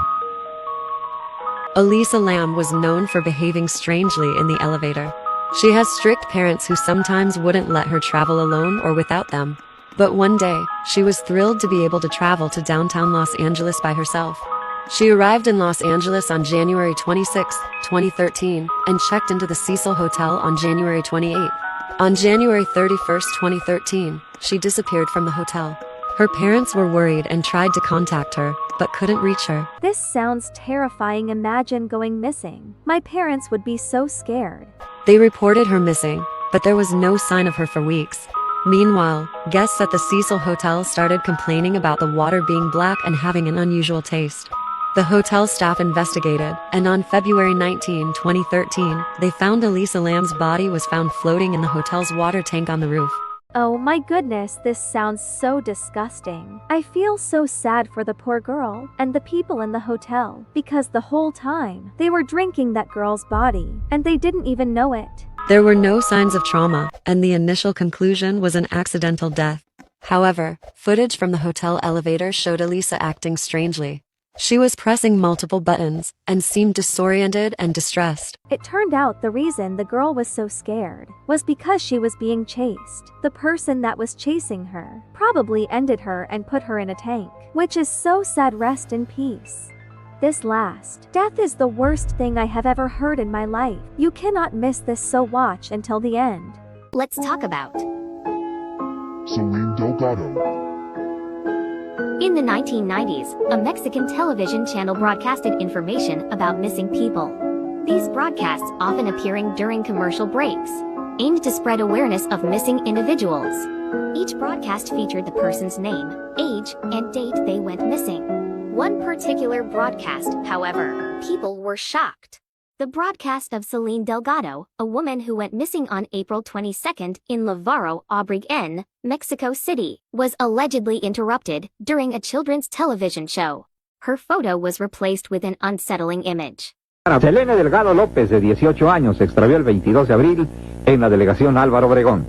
B: Alisa Lamb was known for behaving strangely in the elevator. She has strict parents who sometimes wouldn't let her travel alone or without them. But one day, she was thrilled to be able to travel to downtown Los Angeles by herself. She arrived in Los Angeles on January 26, 2013, and checked into the Cecil Hotel on January 28. On January 31, 2013, she disappeared from the hotel. Her parents were worried and tried to contact her, but couldn't reach her.
A: This sounds terrifying. Imagine going missing. My parents would be so scared.
B: They reported her missing, but there was no sign of her for weeks. Meanwhile, guests at the Cecil Hotel started complaining about the water being black and having an unusual taste. The hotel staff investigated, and on February 19, 2013, they found Alisa Lamb's body was found floating in the hotel's water tank on the roof.
A: Oh my goodness, this sounds so disgusting. I feel so sad for the poor girl and the people in the hotel, because the whole time, they were drinking that girl's body, and they didn't even know it.
B: There were no signs of trauma, and the initial conclusion was an accidental death. However, footage from the hotel elevator showed Alisa acting strangely. She was pressing multiple buttons and seemed disoriented and distressed.
A: It turned out the reason the girl was so scared was because she was being chased. The person that was chasing her probably ended her and put her in a tank, which is so sad. Rest in peace. This last death is the worst thing I have ever heard in my life. You cannot miss this, so watch until the end.
J: Let's talk about
E: Selene Delgado.
J: In the 1990s, a Mexican television channel broadcasted information about missing people. These broadcasts often appearing during commercial breaks, aimed to spread awareness of missing individuals. Each broadcast featured the person's name, age, and date they went missing. One particular broadcast, however, people were shocked. The broadcast of Selene Delgado, a woman who went missing on April 22 in Lavaro, Obregón, Mexico City, was allegedly interrupted during a children's television show. Her photo was replaced with an unsettling image.
D: Selene Delgado López, de 18 años, se extravió el 22 de abril en la delegación Álvaro Obregón.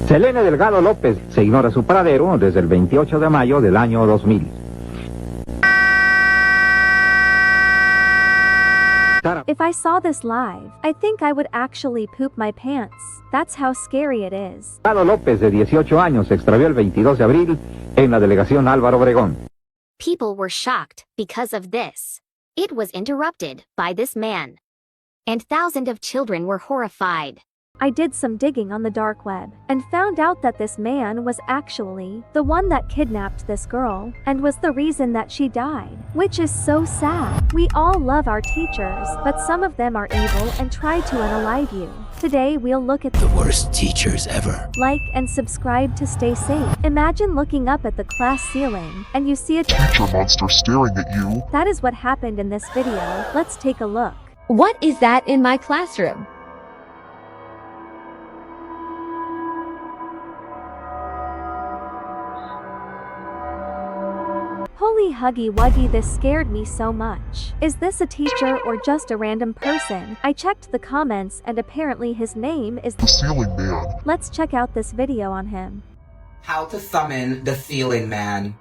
D: Selene Delgado López se ignora su paradero desde el 28 de mayo del año 2000.
A: If I saw this live, I think I would actually poop my pants. That's how scary it is.
D: Delgado López, de 18 años, se extravió el 22 de abril en la delegación Álvaro Obregón.
J: People were shocked because of this. It was interrupted by this man. And thousands of children were horrified.
A: I did some digging on the dark web and found out that this man was actually the one that kidnapped this girl and was the reason that she died, which is so sad. We all love our teachers, but some of them are evil and try to unalive you. Today we'll look at the
O: worst teachers ever.
A: Like and subscribe to stay safe. Imagine looking up at the class ceiling and you see a
E: teacher monster staring at you.
A: That is what happened in this video. Let's take a look.
H: What is that in my classroom?
A: Holy huggy wuggy, this scared me so much. Is this a teacher or just a random person? I checked the comments and apparently his name is
E: the Ceiling Man.
A: Let's check out this video on him.
Q: How to summon the Ceiling Man.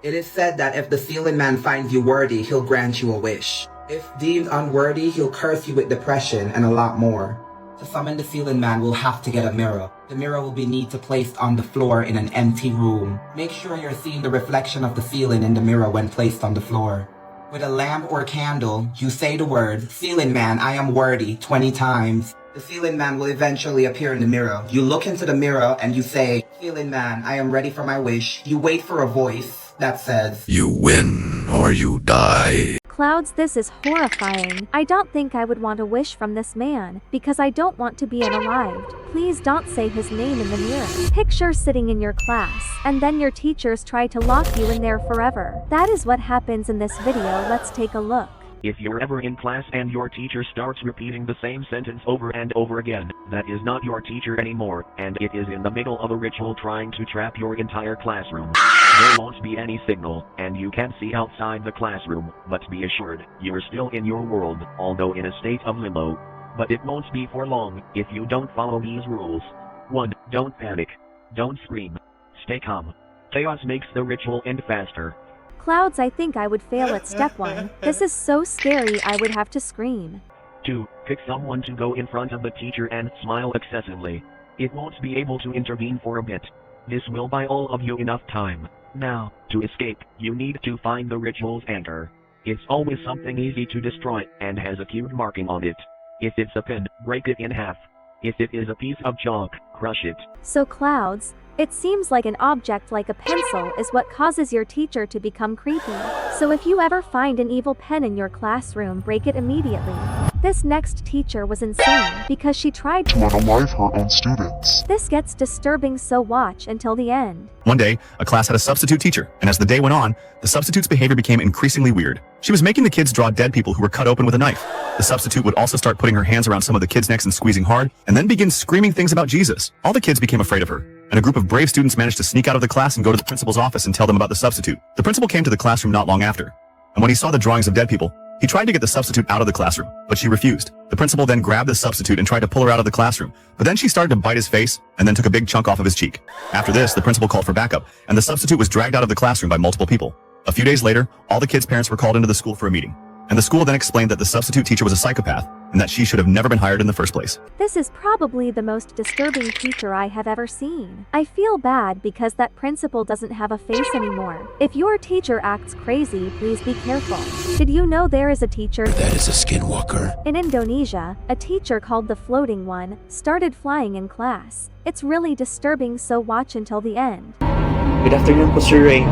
Q: It is said that if the Ceiling Man finds you worthy, he'll grant you a wish. If deemed unworthy, he'll curse you with depression and a lot more. To summon the Ceiling Man, we'll have to get a mirror. The mirror will be neat to place on the floor in an empty room. Make sure you're seeing the reflection of the ceiling in the mirror when placed on the floor. With a lamp or candle, you say the word, "Ceiling Man, I am worthy," 20 times. The Ceiling Man will eventually appear in the mirror. You look into the mirror and you say, "Ceiling Man, I am ready for my wish." You wait for a voice that says,
O: "You win or you die."
A: Clouds, this is horrifying. I don't think I would want a wish from this man, because I don't want to be unalived. Please don't say his name in the mirror. Picture sitting in your class, and then your teachers try to lock you in there forever. That is what happens in this video. Let's take a look.
G: If you're ever in class and your teacher starts repeating the same sentence over and over again, that is not your teacher anymore, and it is in the middle of a ritual trying to trap your entire classroom. There won't be any signal, and you can't see outside the classroom, but be assured, you're still in your world, although in a state of limbo. But it won't be for long, if you don't follow these rules. 1. Don't panic. Don't scream. Stay calm. Chaos makes the ritual end faster.
A: Clouds, I think I would fail at step 1. This is so scary I would have to scream.
G: 2. Pick someone to go in front of the teacher and smile excessively. It won't be able to intervene for a bit. This will buy all of you enough time. Now, to escape, you need to find the ritual's anchor. It's always something easy to destroy, and has a cute marking on it. If it's a pen, break it in half. If it is a piece of chalk, crush it.
A: So Clouds, it seems like an object like a pencil is what causes your teacher to become creepy. So if you ever find an evil pen in your classroom, break it immediately. This next teacher was insane because she tried
E: to unalive her own students.
A: This gets disturbing, so watch until the end.
L: One day, a class had a substitute teacher, and as the day went on, the substitute's behavior became increasingly weird. She was making the kids draw dead people who were cut open with a knife. The substitute would also start putting her hands around some of the kids' necks and squeezing hard, and then begin screaming things about Jesus. All the kids became afraid of her, and a group of brave students managed to sneak out of the class and go to the principal's office and tell them about the substitute. The principal came to the classroom not long after, and when he saw the drawings of dead people, he tried to get the substitute out of the classroom, but she refused. The principal then grabbed the substitute and tried to pull her out of the classroom, but then she started to bite his face and then took a big chunk off of his cheek. After this, the principal called for backup, and the substitute was dragged out of the classroom by multiple people. A few days later, all the kids' parents were called into the school for a meeting, and the school then explained that the substitute teacher was a psychopath and that she should have never been hired in the first place.
A: This is probably the most disturbing teacher I have ever seen. I feel bad because that principal doesn't have a face anymore. If your teacher acts crazy, please be careful. Did you know there is a teacher
M: that is a skinwalker?
A: In Indonesia, a teacher called the floating one started flying in class. It's really disturbing, so watch until the end.
I: Good afternoon po, Sir Ray.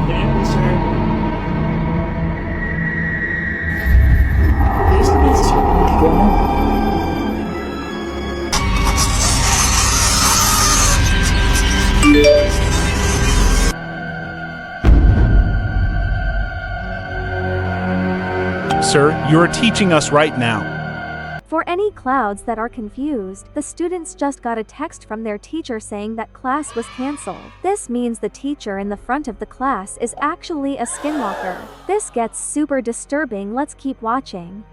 O: Sir, you are teaching us right now.
A: For any Clouds that are confused, the students just got a text from their teacher saying that class was cancelled. This means the teacher in the front of the class is actually a skinwalker. This gets super disturbing. Let's keep watching.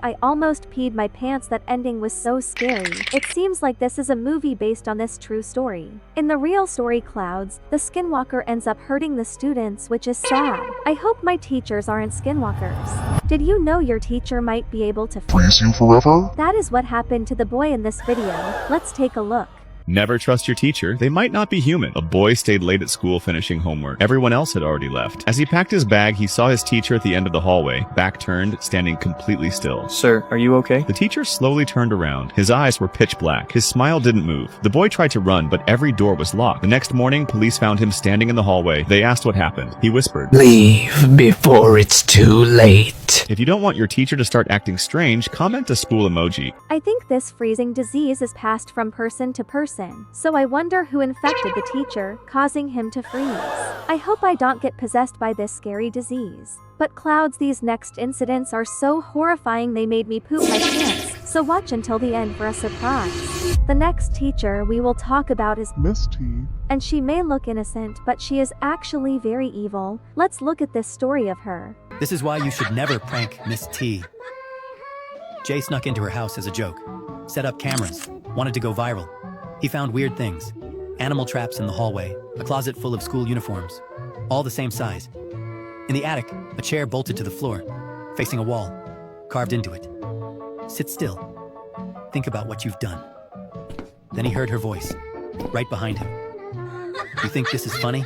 A: I almost peed my pants. That ending was so scary. It seems like this is a movie based on this true story. In the real story, Clouds, the skinwalker ends up hurting the students, which is sad. I hope my teachers aren't skinwalkers. Did you know your teacher might be able to
E: freeze you forever?
A: That is what happened to the boy in this video. Let's take a look.
U: Never trust your teacher. They might not be human. A boy stayed late at school finishing homework. Everyone else had already left. As he packed his bag, he saw his teacher at the end of the hallway, back turned, standing completely still.
I: Sir, are you okay?
U: The teacher slowly turned around. His eyes were pitch black. His smile didn't move. The boy tried to run, but every door was locked. The next morning, police found him standing in the hallway. They asked what happened. He whispered,
M: "Leave before it's too late."
U: If you don't want your teacher to start acting strange, comment a school emoji.
A: I think this freezing disease is passed from person to person, so I wonder who infected the teacher, causing him to freeze. I hope I don't get possessed by this scary disease. But Clouds, these next incidents are so horrifying they made me poop my pants, so watch until the end for a surprise. The next teacher we will talk about is
E: Miss T.
A: And she may look innocent, but she is actually very evil. Let's look at this story of her.
Z: This is why you should never prank Miss T. Jay snuck into her house as a joke, set up cameras, wanted to go viral. He found weird things, animal traps in the hallway, a closet full of school uniforms, all the same size. In the attic, a chair bolted to the floor. facing a wall, carved into it. Sit still. Think about what you've done. Then he heard her voice, right behind him. You think this is funny?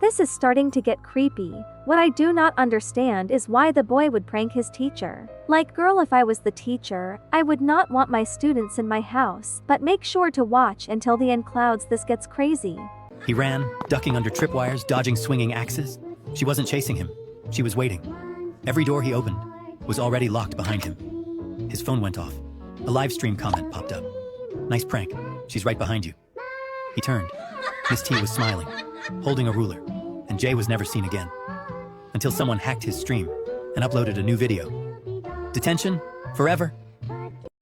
A: This is starting to get creepy. What I do not understand is why the boy would prank his teacher. Like, girl, if I was the teacher, I would not want my students in my house, but make sure to watch until the end. Clouds, this gets crazy.
Z: He ran, ducking under tripwires, dodging swinging axes. She wasn't chasing him. She was waiting. Every door he opened was already locked behind him. His phone went off. A live stream comment popped up. Nice prank. She's right behind you. He turned. Miss T was smiling, holding a ruler, and Jay was never seen again. Until someone hacked his stream and uploaded a new video. Detention? Forever?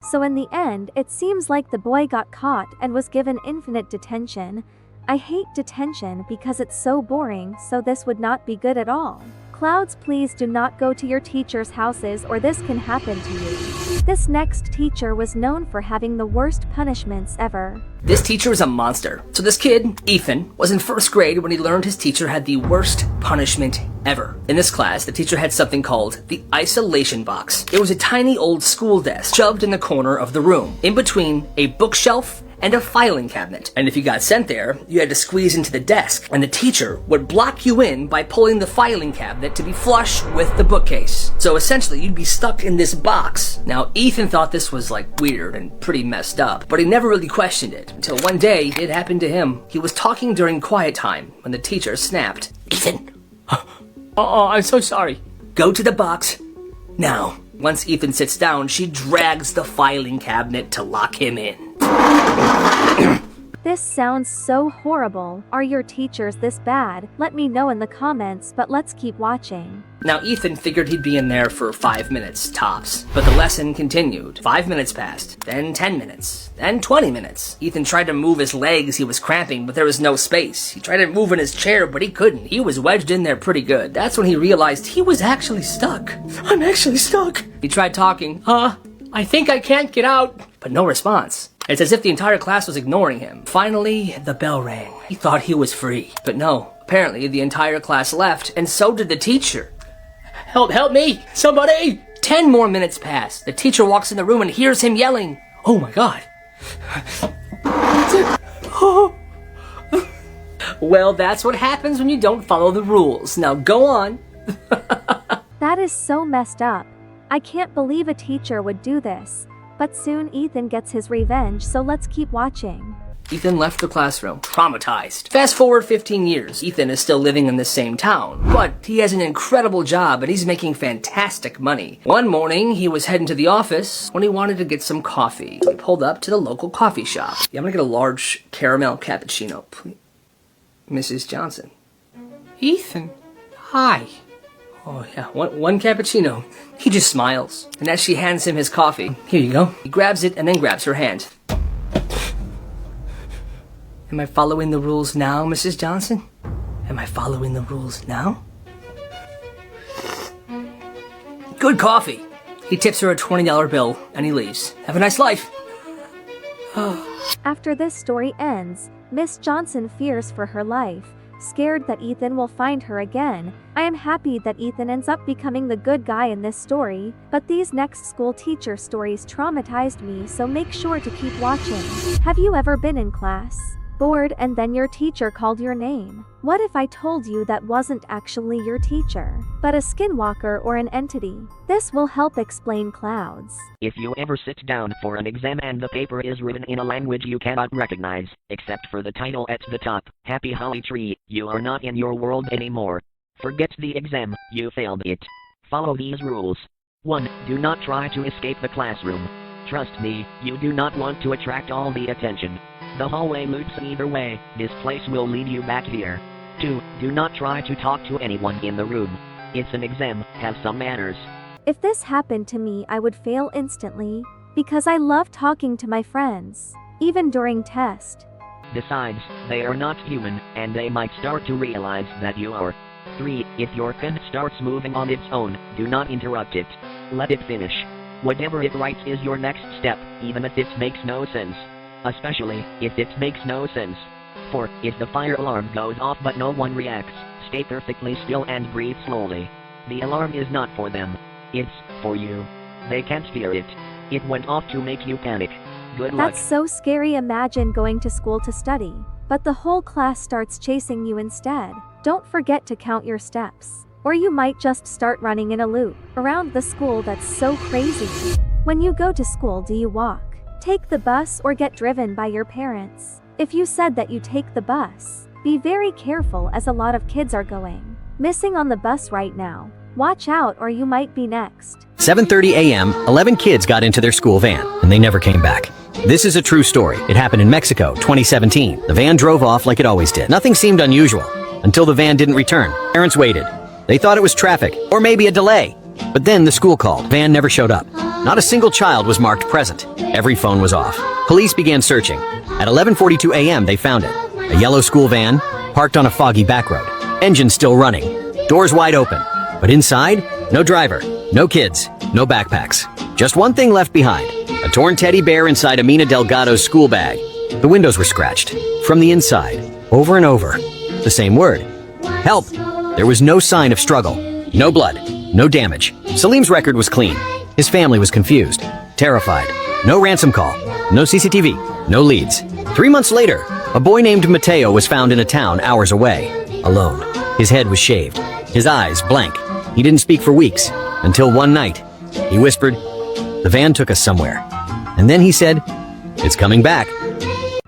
A: So in the end, it seems like the boy got caught and was given infinite detention. I hate detention because it's so boring, so this would not be good at all. Clouds, please do not go to your teachers' houses or this can happen to you. This next teacher was known for having the worst punishments ever.
P: This teacher was a monster. So this kid, Ethan, was in first grade when he learned his teacher had the worst punishment ever. In this class, the teacher had something called the isolation box. It was a tiny old school desk shoved in the corner of the room, in between a bookshelf and a filing cabinet. And if you got sent there, you had to squeeze into the desk, and the teacher would block you in by pulling the filing cabinet to be flush with the bookcase. So essentially, you'd be stuck in this box. Now, Ethan thought this was like weird and pretty messed up, but he never really questioned it, until one day it happened to him. He was talking during quiet time when the teacher snapped, "Ethan, oh, I'm so sorry. Go to the box now." Once Ethan sits down, she drags the filing cabinet to lock him in.
A: This sounds so horrible. Are your teachers this bad? Let me know in the comments, but let's keep watching.
P: Now, Ethan figured he'd be in there for 5 minutes, tops. But the lesson continued. 5 minutes passed, then 10 minutes, then 20 minutes. Ethan tried to move his legs, he was cramping, but there was no space. He tried to move in his chair, but he couldn't. He was wedged in there pretty good. That's when he realized he was actually stuck. I'm actually stuck. He tried talking. I think I can't get out. But no response. It's as if the entire class was ignoring him. Finally, the bell rang. He thought he was free. But no, apparently the entire class left, and so did the teacher. Help me! Somebody! 10 more minutes pass. The teacher walks in the room and hears him yelling. Oh my god. Well, that's what happens when you don't follow the rules. Now go on.
A: That is so messed up. I can't believe a teacher would do this. But soon Ethan gets his revenge, so let's keep watching.
P: Ethan left the classroom, traumatized. Fast forward 15 years, Ethan is still living in the same town, but he has an incredible job and he's making fantastic money. One morning, he was heading to the office when he wanted to get some coffee. He pulled up to the local coffee shop. Yeah, I'm gonna get a large caramel cappuccino, please. Mrs. Johnson. Ethan, hi. Oh yeah, one cappuccino. He just smiles. And as she hands him his coffee, here you go. He grabs it and then grabs her hand. Am I following the rules now, Mrs. Johnson? Am I following the rules now? Good coffee. He tips her a $20 bill and he leaves. Have a nice life.
A: After this story ends, Miss Johnson fears for her life. Scared that Ethan will find her again. I am happy that Ethan ends up becoming the good guy in this story, but these next school teacher stories traumatized me, so make sure to keep watching. Have you ever been in class, bored, and then your teacher called your name? What if I told you that wasn't actually your teacher, but a skinwalker or an entity? This will help explain Clouds.
G: If you ever sit down for an exam and the paper is written in a language you cannot recognize, except for the title at the top, Happy Holly Tree, you are not in your world anymore. Forget the exam, you failed it. Follow these rules. 1. Do not try to escape the classroom. Trust me, you do not want to attract all the attention. The hallway loops either way, this place will lead you back here. 2. Do not try to talk to anyone in the room. It's an exam, have some manners.
A: If this happened to me, I would fail instantly, because I love talking to my friends, even during test.
G: Besides, they are not human, and they might start to realize that you are. 3. If your pen starts moving on its own, do not interrupt it. Let it finish. Whatever it writes is your next step, even if it makes no sense. Especially, if it makes no sense. 4. If the fire alarm goes off but no one reacts, stay perfectly still and breathe slowly. The alarm is not for them.
K: It's for you. They can't steer it. It went off to make you panic. Good luck.
A: That's so scary. Imagine going to school to study, but the whole class starts chasing you instead. Don't forget to count your steps, or you might just start running in a loop around the school. That's so crazy. When you go to school, do you walk, take the bus, or get driven by your parents? If you said that you take the bus, be very careful as a lot of kids are going missing on the bus right now. Watch out or you might be next.
F: 7:30 a.m., 11 kids got into their school van, and they never came back. This is a true story. It happened in Mexico, 2017. The van drove off like it always did. Nothing seemed unusual until the van didn't return. Parents waited. They thought it was traffic, or maybe a delay. But then the school called. Van never showed up. Not a single child was marked present. Every phone was off. Police began searching. At 11:42 a.m., they found it. A yellow school van, parked on a foggy back road. Engine still running. Doors wide open. But inside, no driver, no kids, no backpacks. Just one thing left behind. A torn teddy bear inside Selene Delgado's school bag. The windows were scratched. From the inside, over and over. The same word. Help! There was no sign of struggle. No blood. No damage. Salim's record was clean. His family was confused. Terrified. No ransom call. No CCTV. No leads. 3 months later, a boy named Mateo was found in a town hours away. Alone. His head was shaved. His eyes blank. He didn't speak for weeks, until one night. He whispered, "The van took us somewhere." And then he said, "It's coming back."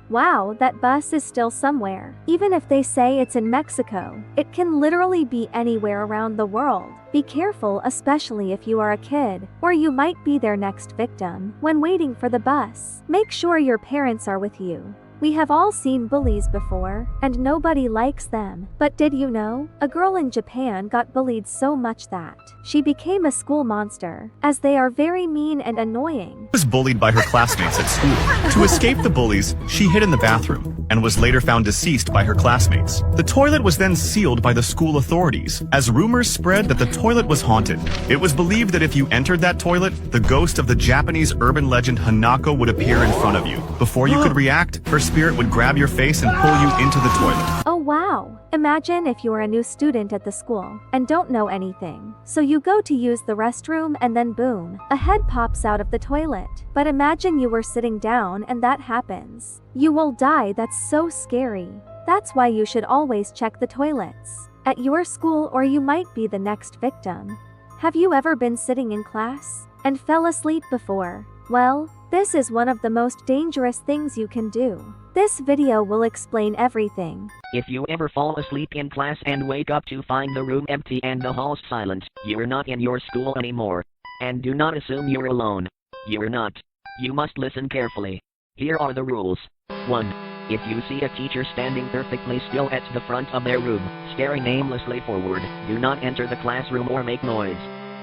A: Wow, that bus is still somewhere. Even if they say it's in Mexico, it can literally be anywhere around the world. Be careful, especially if you are a kid, or you might be their next victim. When waiting for the bus, make sure your parents are with you. We have all seen bullies before, and nobody likes them. But did you know? A girl in Japan got bullied so much that she became a school monster, as they are very mean and annoying.
L: Was bullied by her classmates at school. To escape the bullies, she hid in the bathroom and was later found deceased by her classmates. The toilet was then sealed by the school authorities, as rumors spread that the toilet was haunted. It was believed that if you entered that toilet, the ghost of the Japanese urban legend Hanako would appear in front of you. Before you could react, her spirit would grab your face and pull you into the toilet.
A: Oh wow! Imagine if you are a new student at the school and don't know anything. So you go to use the restroom and then boom, a head pops out of the toilet. But imagine you were sitting down and that happens. You will die. That's so scary. That's why you should always check the toilets at your school or you might be the next victim. Have you ever been sitting in class and fell asleep before? Well, this is one of the most dangerous things you can do. This video will explain everything.
K: If you ever fall asleep in class and wake up to find the room empty and the halls silent, you're not in your school anymore. And do not assume you're alone. You're not. You must listen carefully. Here are the rules. 1. If you see a teacher standing perfectly still at the front of their room, staring aimlessly forward, do not enter the classroom or make noise.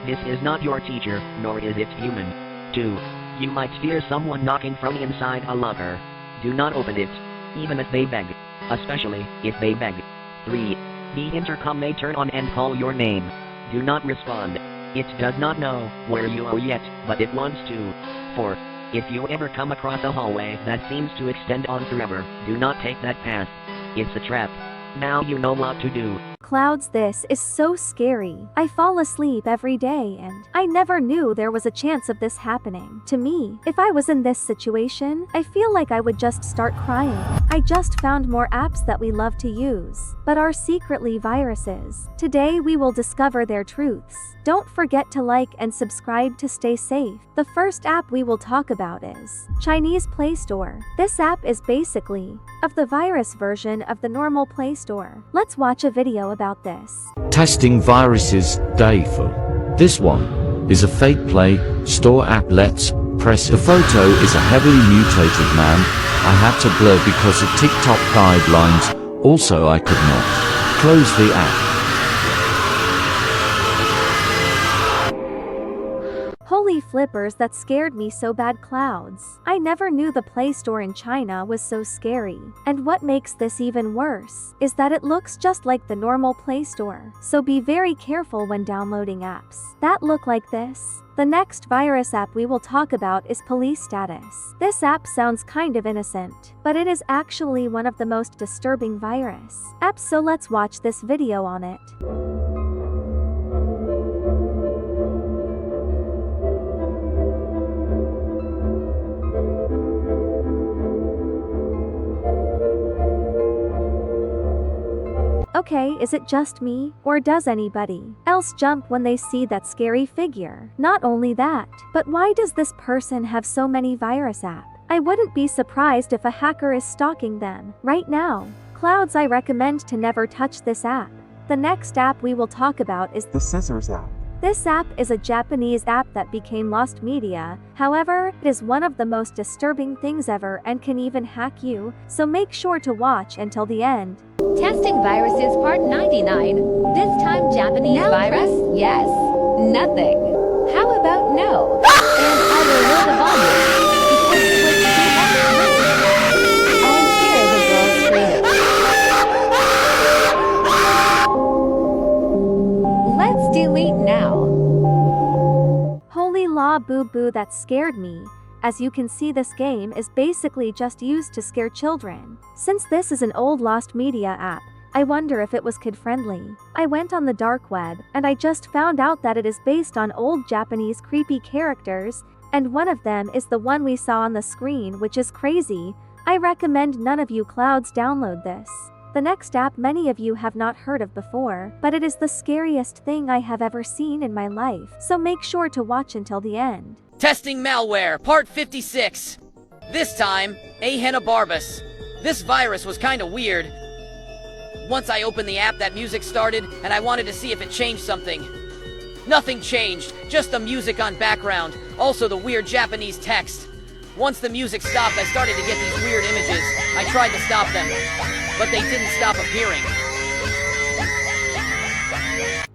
K: This is not your teacher, nor is it human. 2. You might fear someone knocking from inside a locker. Do not open it, even if they beg, especially if they beg. 3. The intercom may turn on and call your name. Do not respond. It does not know where you are yet, but it wants to. 4. If you ever come across a hallway that seems to extend on forever, do not take that path. It's a trap. Now you know what to do.
A: Clouds, this is so scary. I fall asleep every day and I never knew there was a chance of this happening to me. If I was in this situation, I feel like I would just start crying. I just found more apps that we love to use, but are secretly viruses. Today we will discover their truths. Don't forget to like and subscribe to stay safe. The first app we will talk about is Chinese Play Store. This app is basically of the virus version of the normal Play Store. Let's watch a video about this.
R: Testing viruses, day for. This one is a fake Play Store app. Let's press. The photo is a heavily mutated man. I had to blur because of TikTok guidelines. Also, I could not close the app.
A: Holy flippers, that scared me so bad. Clouds. I never knew the Play Store in China was so scary. And what makes this even worse is that it looks just like the normal Play Store. So be very careful when downloading apps that look like this. The next virus app we will talk about is Police Status. This app sounds kind of innocent, but it is actually one of the most disturbing virus apps, so let's watch this video on it. Okay, is it just me, or does anybody else jump when they see that scary figure? Not only that, but why does this person have so many virus apps? I wouldn't be surprised if a hacker is stalking them right now. Clouds, I recommend to never touch this app. The next app we will talk about is
E: The Scissors app.
A: This app is a Japanese app that became lost media. However, it is one of the most disturbing things ever and can even hack you, so make sure to watch until the end.
H: Testing viruses part 99. This time Japanese virus? Yes. Nothing. How about no? And I will lower the volume. Delete now.
A: Holy law boo boo, that scared me. As you can see, this game is basically just used to scare children. Since this is an old lost media app, I wonder if it was kid friendly. I went on the dark web and I just found out that it is based on old Japanese creepy characters, and one of them is the one we saw on the screen, which is crazy. I recommend none of you clouds download this. The next app many of you have not heard of before, but it is the scariest thing I have ever seen in my life, so make sure to watch until the end.
C: Testing malware, part 56. This time, Ahenobarbus. This virus was kinda weird. Once I opened the app, that music started, and I wanted to see if it changed something. Nothing changed, just the music on background, also the weird Japanese text. Once the music stopped, I started to get these weird images. I tried to stop them, but they didn't stop appearing.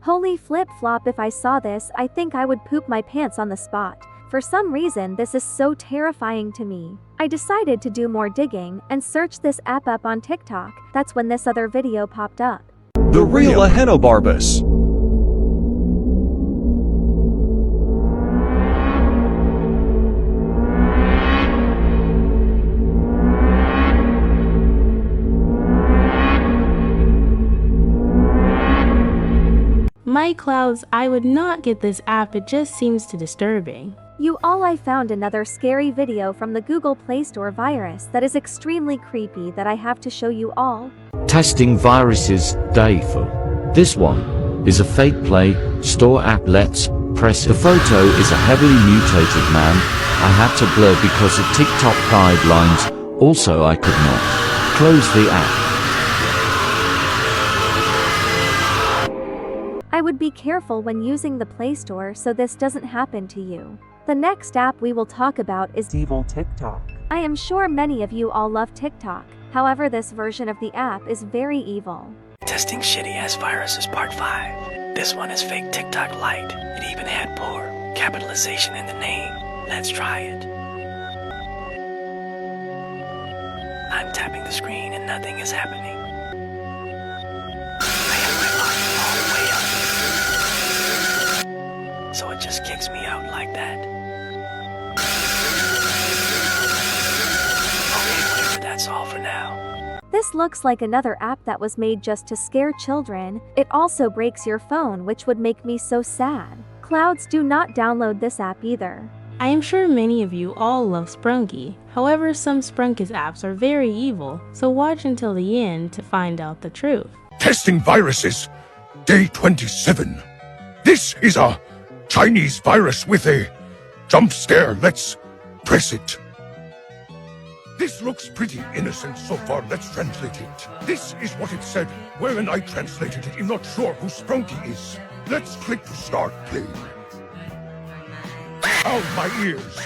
A: Holy flip-flop, if I saw this, I think I would poop my pants on the spot. For some reason, this is so terrifying to me. I decided to do more digging and search this app up on TikTok. That's when this other video popped up.
S: The real Ahenobarbus.
T: My clouds, I would not get this app, it just seems too disturbing.
A: I found another scary video from the Google Play Store virus that is extremely creepy that I have to show you all.
R: Testing viruses, 𝘀𝘂𝗯𝗀𝗏. This one is a fake play store app. Let's press. The photo is a heavily mutated man. I had to blur because of TikTok guidelines. Also, I could not close the app.
A: I would be careful when using the Play Store so this doesn't happen to you. The next app we will talk about is
E: Evil TikTok.
A: I am sure many of you all love TikTok. However, this version of the app is very evil.
V: Testing shitty ass viruses part 5. This one is fake TikTok light. It even had poor capitalization in the name. Let's try it. I'm tapping the screen and nothing is happening. I have my volume all the way up, so it just kicks me out like that. Okay, whatever, that's all for now.
A: This looks like another app that was made just to scare children. It also breaks your phone, which would make me so sad. Clouds, do not download this app either.
T: I am sure many of you all love Sprunky. However, some Sprunky's apps are very evil, so watch until the end to find out the truth.
W: Testing viruses, day 27. This is a Chinese virus with a jump scare. Let's press it. This looks pretty innocent so far. Let's translate it. This is what it said. When I translated it, I'm not sure who Sprunky is. Let's click to start playing. Ow, my ears.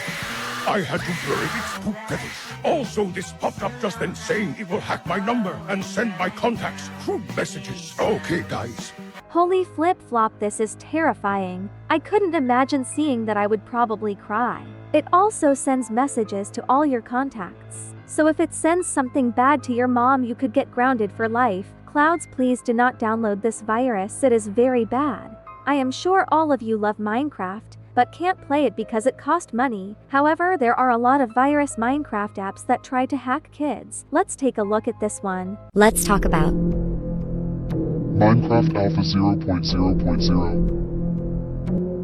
W: I had to blur it, it's too fetish. Also, this popped up just then saying it will hack my number and send my contacts crude messages. Okay, guys.
A: Holy flip-flop, this is terrifying. I couldn't imagine seeing that. I would probably cry. It also sends messages to all your contacts. So if it sends something bad to your mom, you could get grounded for life. Clouds, please do not download this virus. It is very bad. I am sure all of you love Minecraft, but can't play it because it cost money. However, there are a lot of virus Minecraft apps that try to hack kids. Let's take a look at this one.
Y: Let's talk about
E: Minecraft Alpha 0.0.0.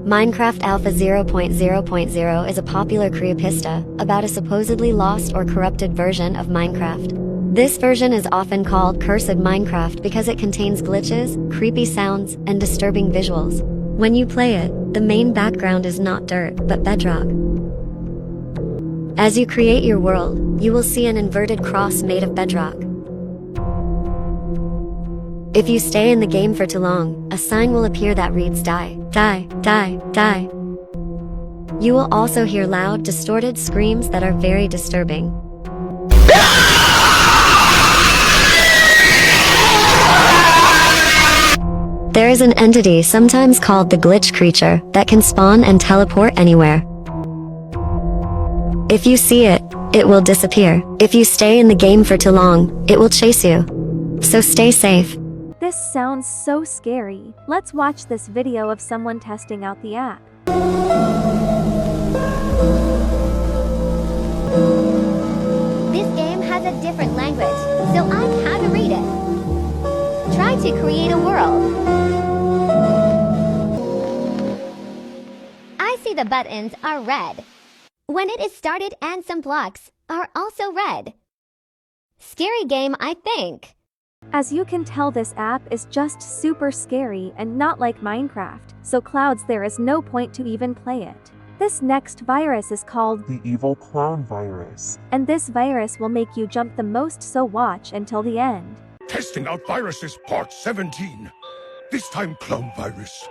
Y: Minecraft Alpha 0.0.0 is a popular creepypasta about a supposedly lost or corrupted version of Minecraft. This version is often called Cursed Minecraft because it contains glitches, creepy sounds, and disturbing visuals. When you play it, the main background is not dirt, but bedrock. As you create your world, you will see an inverted cross made of bedrock. If you stay in the game for too long, a sign will appear that reads die, die, die, die. You will also hear loud, distorted screams that are very disturbing. There is an entity sometimes called the glitch creature that can spawn and teleport anywhere. If you see it, it will disappear. If you stay in the game for too long, it will chase you. So stay safe.
A: This sounds so scary. Let's watch this video of someone testing out the app.
H: This game has a different language, so I can't read it. Try to create a world. I see the buttons are red when it is started, and some blocks are also red. Scary game, I think.
A: As you can tell, this app is just super scary and not like Minecraft, so Clouds, there is no point to even play it. This next virus is called
E: the evil clown virus.
A: And this virus will make you jump the most, so watch until the end.
W: Testing out viruses, part 17. This time, clown virus.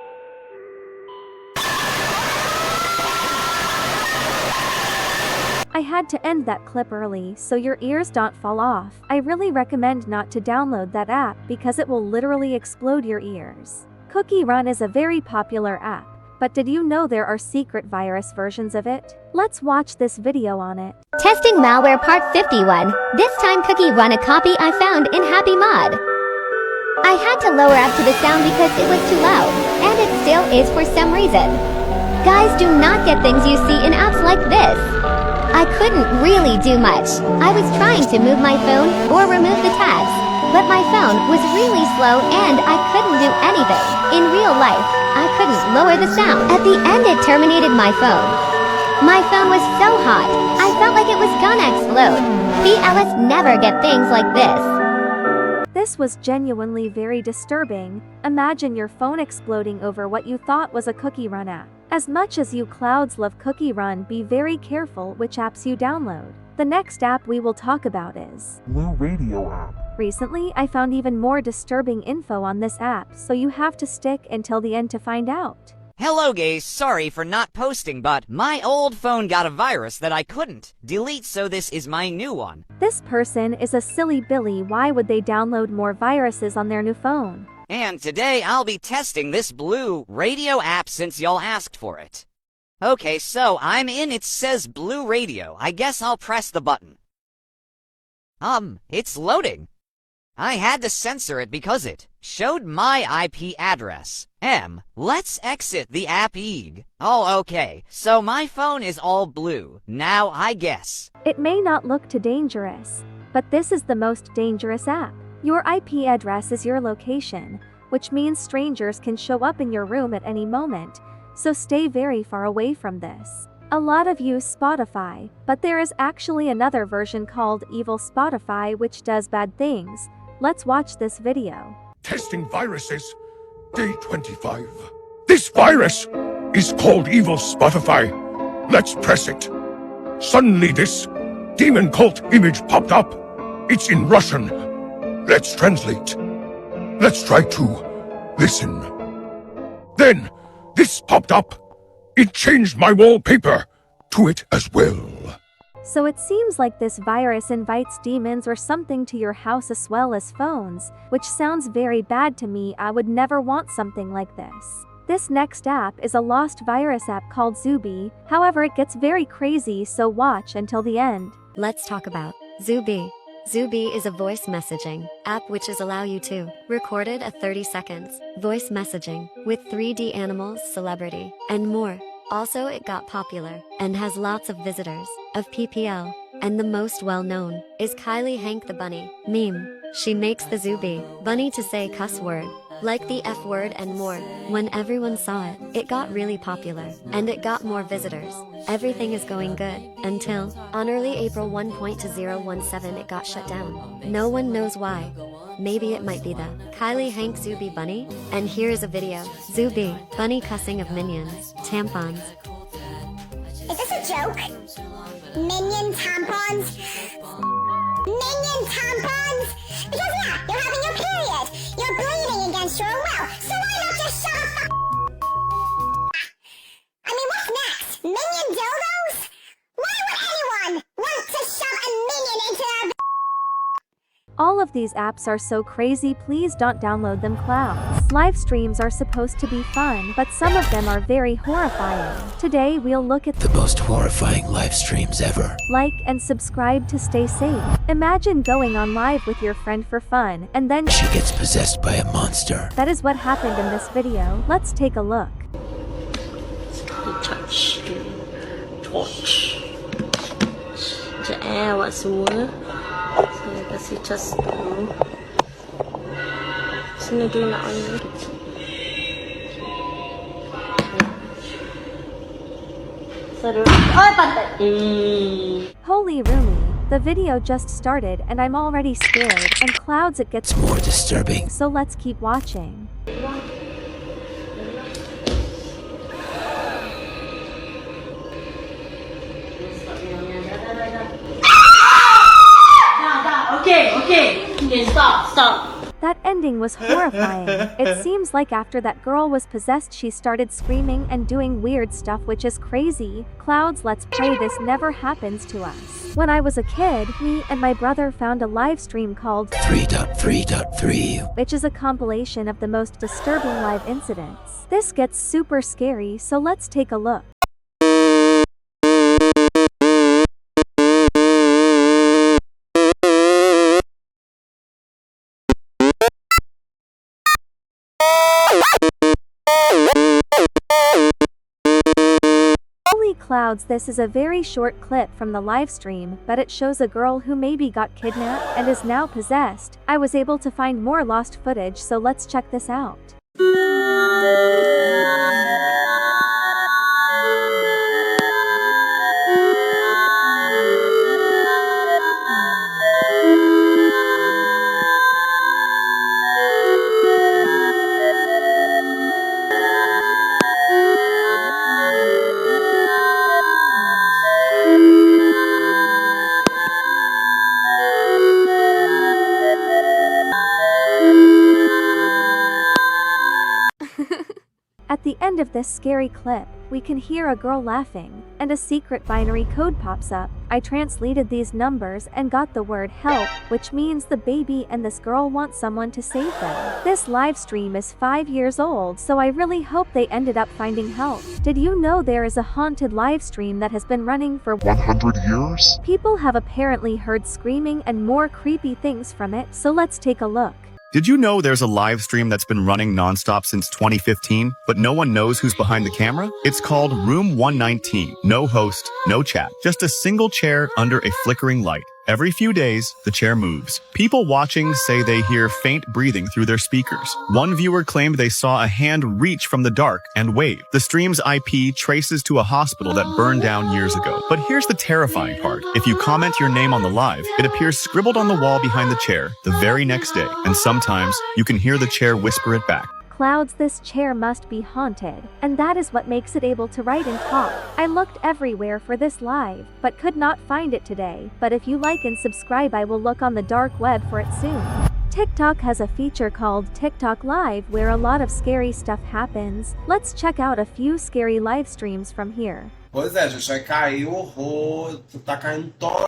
A: I had to end that clip early so your ears don't fall off. I really recommend not to download that app because it will literally explode your ears. Cookie Run is a very popular app, but did you know there are secret virus versions of it? Let's watch this video on it.
H: Testing malware part 51. This time Cookie Run, a copy I found in Happy Mod. I had to lower up to the sound because it was too loud, and it still is for some reason. Guys, do not get things you see in apps like this. I couldn't really do much. I was trying to move my phone or remove the tabs, but my phone was really slow and I couldn't do anything. In real life, I couldn't lower the sound. At the end, it terminated my phone. My phone was so hot, I felt like it was gonna explode. PLS never get things like this.
A: This was genuinely very disturbing. Imagine your phone exploding over what you thought was a Cookie Run app. As much as you Clouds love Cookie Run, be very careful which apps you download. The next app we will talk about is
E: Blue Radio app.
A: Recently, I found even more disturbing info on this app, so you have to stick until the end to find out.
C: Hello guys, sorry for not posting, but my old phone got a virus that I couldn't delete, so this is my new one.
A: This person is a silly Billy. Why would they download more viruses on their new phone?
C: And today I'll be testing this Blue Radio app since y'all asked for it. Okay, so I'm in. It says Blue Radio. I guess I'll press the button. It's loading. I had to censor it because it showed my IP address. Let's exit the app. Oh, okay, so my phone is all blue now, I guess.
A: It may not look too dangerous, but this is the most dangerous app. Your IP address is your location, which means strangers can show up in your room at any moment, so stay very far away from this. A lot of use Spotify, but there is actually another version called Evil Spotify which does bad things. Let's watch this video.
W: Testing viruses, day 25. This virus is called Evil Spotify. Let's press it. Suddenly this demon cult image popped up. It's in Russian. Let's translate. Let's try to listen. Then this popped up. It changed my wallpaper to it as well.
A: So it seems like this virus invites demons or something to your house as well as phones, which sounds very bad to me. I would never want something like this. This next app is a lost virus app called 𝘀𝘂𝗯𝗏. However, it gets very crazy, so watch until the end.
Y: Let's talk about 𝘀𝘂𝗏𝗏. 𝘀𝘂𝗏𝗏 is a voice messaging app which is allow you to record it at 30 seconds, voice messaging with 3D animals, celebrity, and more. Also, it got popular and has lots of visitors of PPL, and the most well-known is 𝘀𝘂𝗯𝗏𝗏𝗏 the bunny meme. She makes the 𝘀𝘂𝗏𝗏 bunny to say cuss word like the F word and more. When everyone saw it, it got really popular, and it got more visitors. Everything is going good, until, on early April 1.2017 it got shut down. No one knows why. Maybe it might be the 𝘀𝗂𝗯𝗀𝗃 bunny? And here is a video. 𝘀𝗂𝗃, bunny cussing of minions, tampons.
B: Is this a joke? Minion tampons? Minion tampons? Because yeah, you're having your period. You're bleeding against your will. So why not just shove a I mean, what's next? Minion dildos? Why would anyone want to shove a minion into their
A: All of these apps are so crazy, please don't download them, clowns. Live streams are supposed to be fun, but some of them are very horrifying. Today we'll look at
M: The most horrifying live streams ever.
A: Like and subscribe to stay safe. Imagine going on live with your friend for fun, and then
M: She gets possessed by a monster.
A: that is what happened in this video. Let's take a look.
D: Touch. The air was warm. So you can see just sini dulu nak on.
A: Holy Rumi, the video just started and I'm already scared, and clouds it gets
M: more disturbing.
A: So let's keep watching.
D: Okay, stop.
A: That ending was horrifying. It seems like after that girl was possessed she started screaming and doing weird stuff, which is crazy. Clouds, let's pray this never happens to us. When I was a kid, me and my brother found a live stream called
M: 3.3.3,
A: which is a compilation of the most disturbing live incidents. This gets super scary, so let's take a look. Holy clouds, this is a very short clip from the live stream, but it shows a girl who maybe got kidnapped and is now possessed. I was able to find more lost footage, so let's check this out. At the end of this scary clip, we can hear a girl laughing, and a secret binary code pops up. I translated these numbers and got the word help, which means the baby and this girl want someone to save them. This live stream is 5 years old, so I really hope they ended up finding help. Did you know there is a haunted live stream that has been running for
E: 100 years?
A: People have apparently heard screaming and more creepy things from it, so let's take a look.
L: Did you know there's a live stream that's been running nonstop since 2015, but no one knows who's behind the camera? It's called Room 119. No host, no chat, just a single chair under a flickering light. Every few days, the chair moves. People watching say they hear faint breathing through their speakers. One viewer claimed they saw a hand reach from the dark and wave. The stream's IP traces to a hospital that burned down years ago. But here's the terrifying part. If you comment your name on the live, it appears scribbled on the wall behind the chair the very next day. And sometimes, you can hear the chair whisper it back.
A: Clouds, this chair must be haunted, and that is what makes it able to write and talk. I looked everywhere for this live, but could not find it today. But if you like and subscribe, I will look on the dark web for it soon. TikTok has a feature called TikTok Live where a lot of scary stuff happens. Let's check out a few scary live streams from here.
J: Pois é, gente, vai cair horror, tá caindo toró.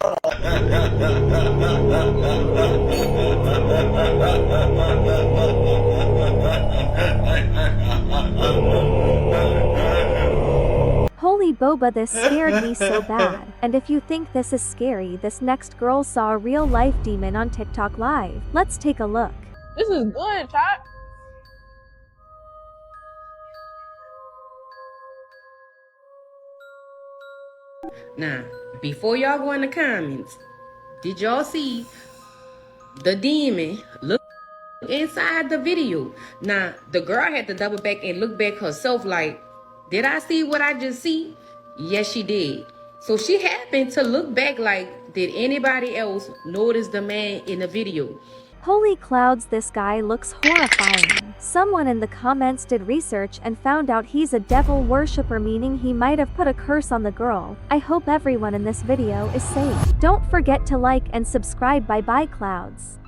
A: Holy boba, this scared me so bad. And if you think this is scary, this next girl saw a real life demon on TikTok Live. Let's take a look.
N: This is good, chat. Now, before y'all go in the comments, did y'all see the demon look inside the video. Now, the girl had to double back and look back herself like, did I see what I just see? Yes, she did. So she happened to look back like, did anybody else notice the man in the video?
A: Holy clouds, this guy looks horrifying. Someone in the comments did research and found out he's a devil worshipper, meaning he might have put a curse on the girl. I hope everyone in this video is safe. Don't forget to like and subscribe. Bye bye clouds.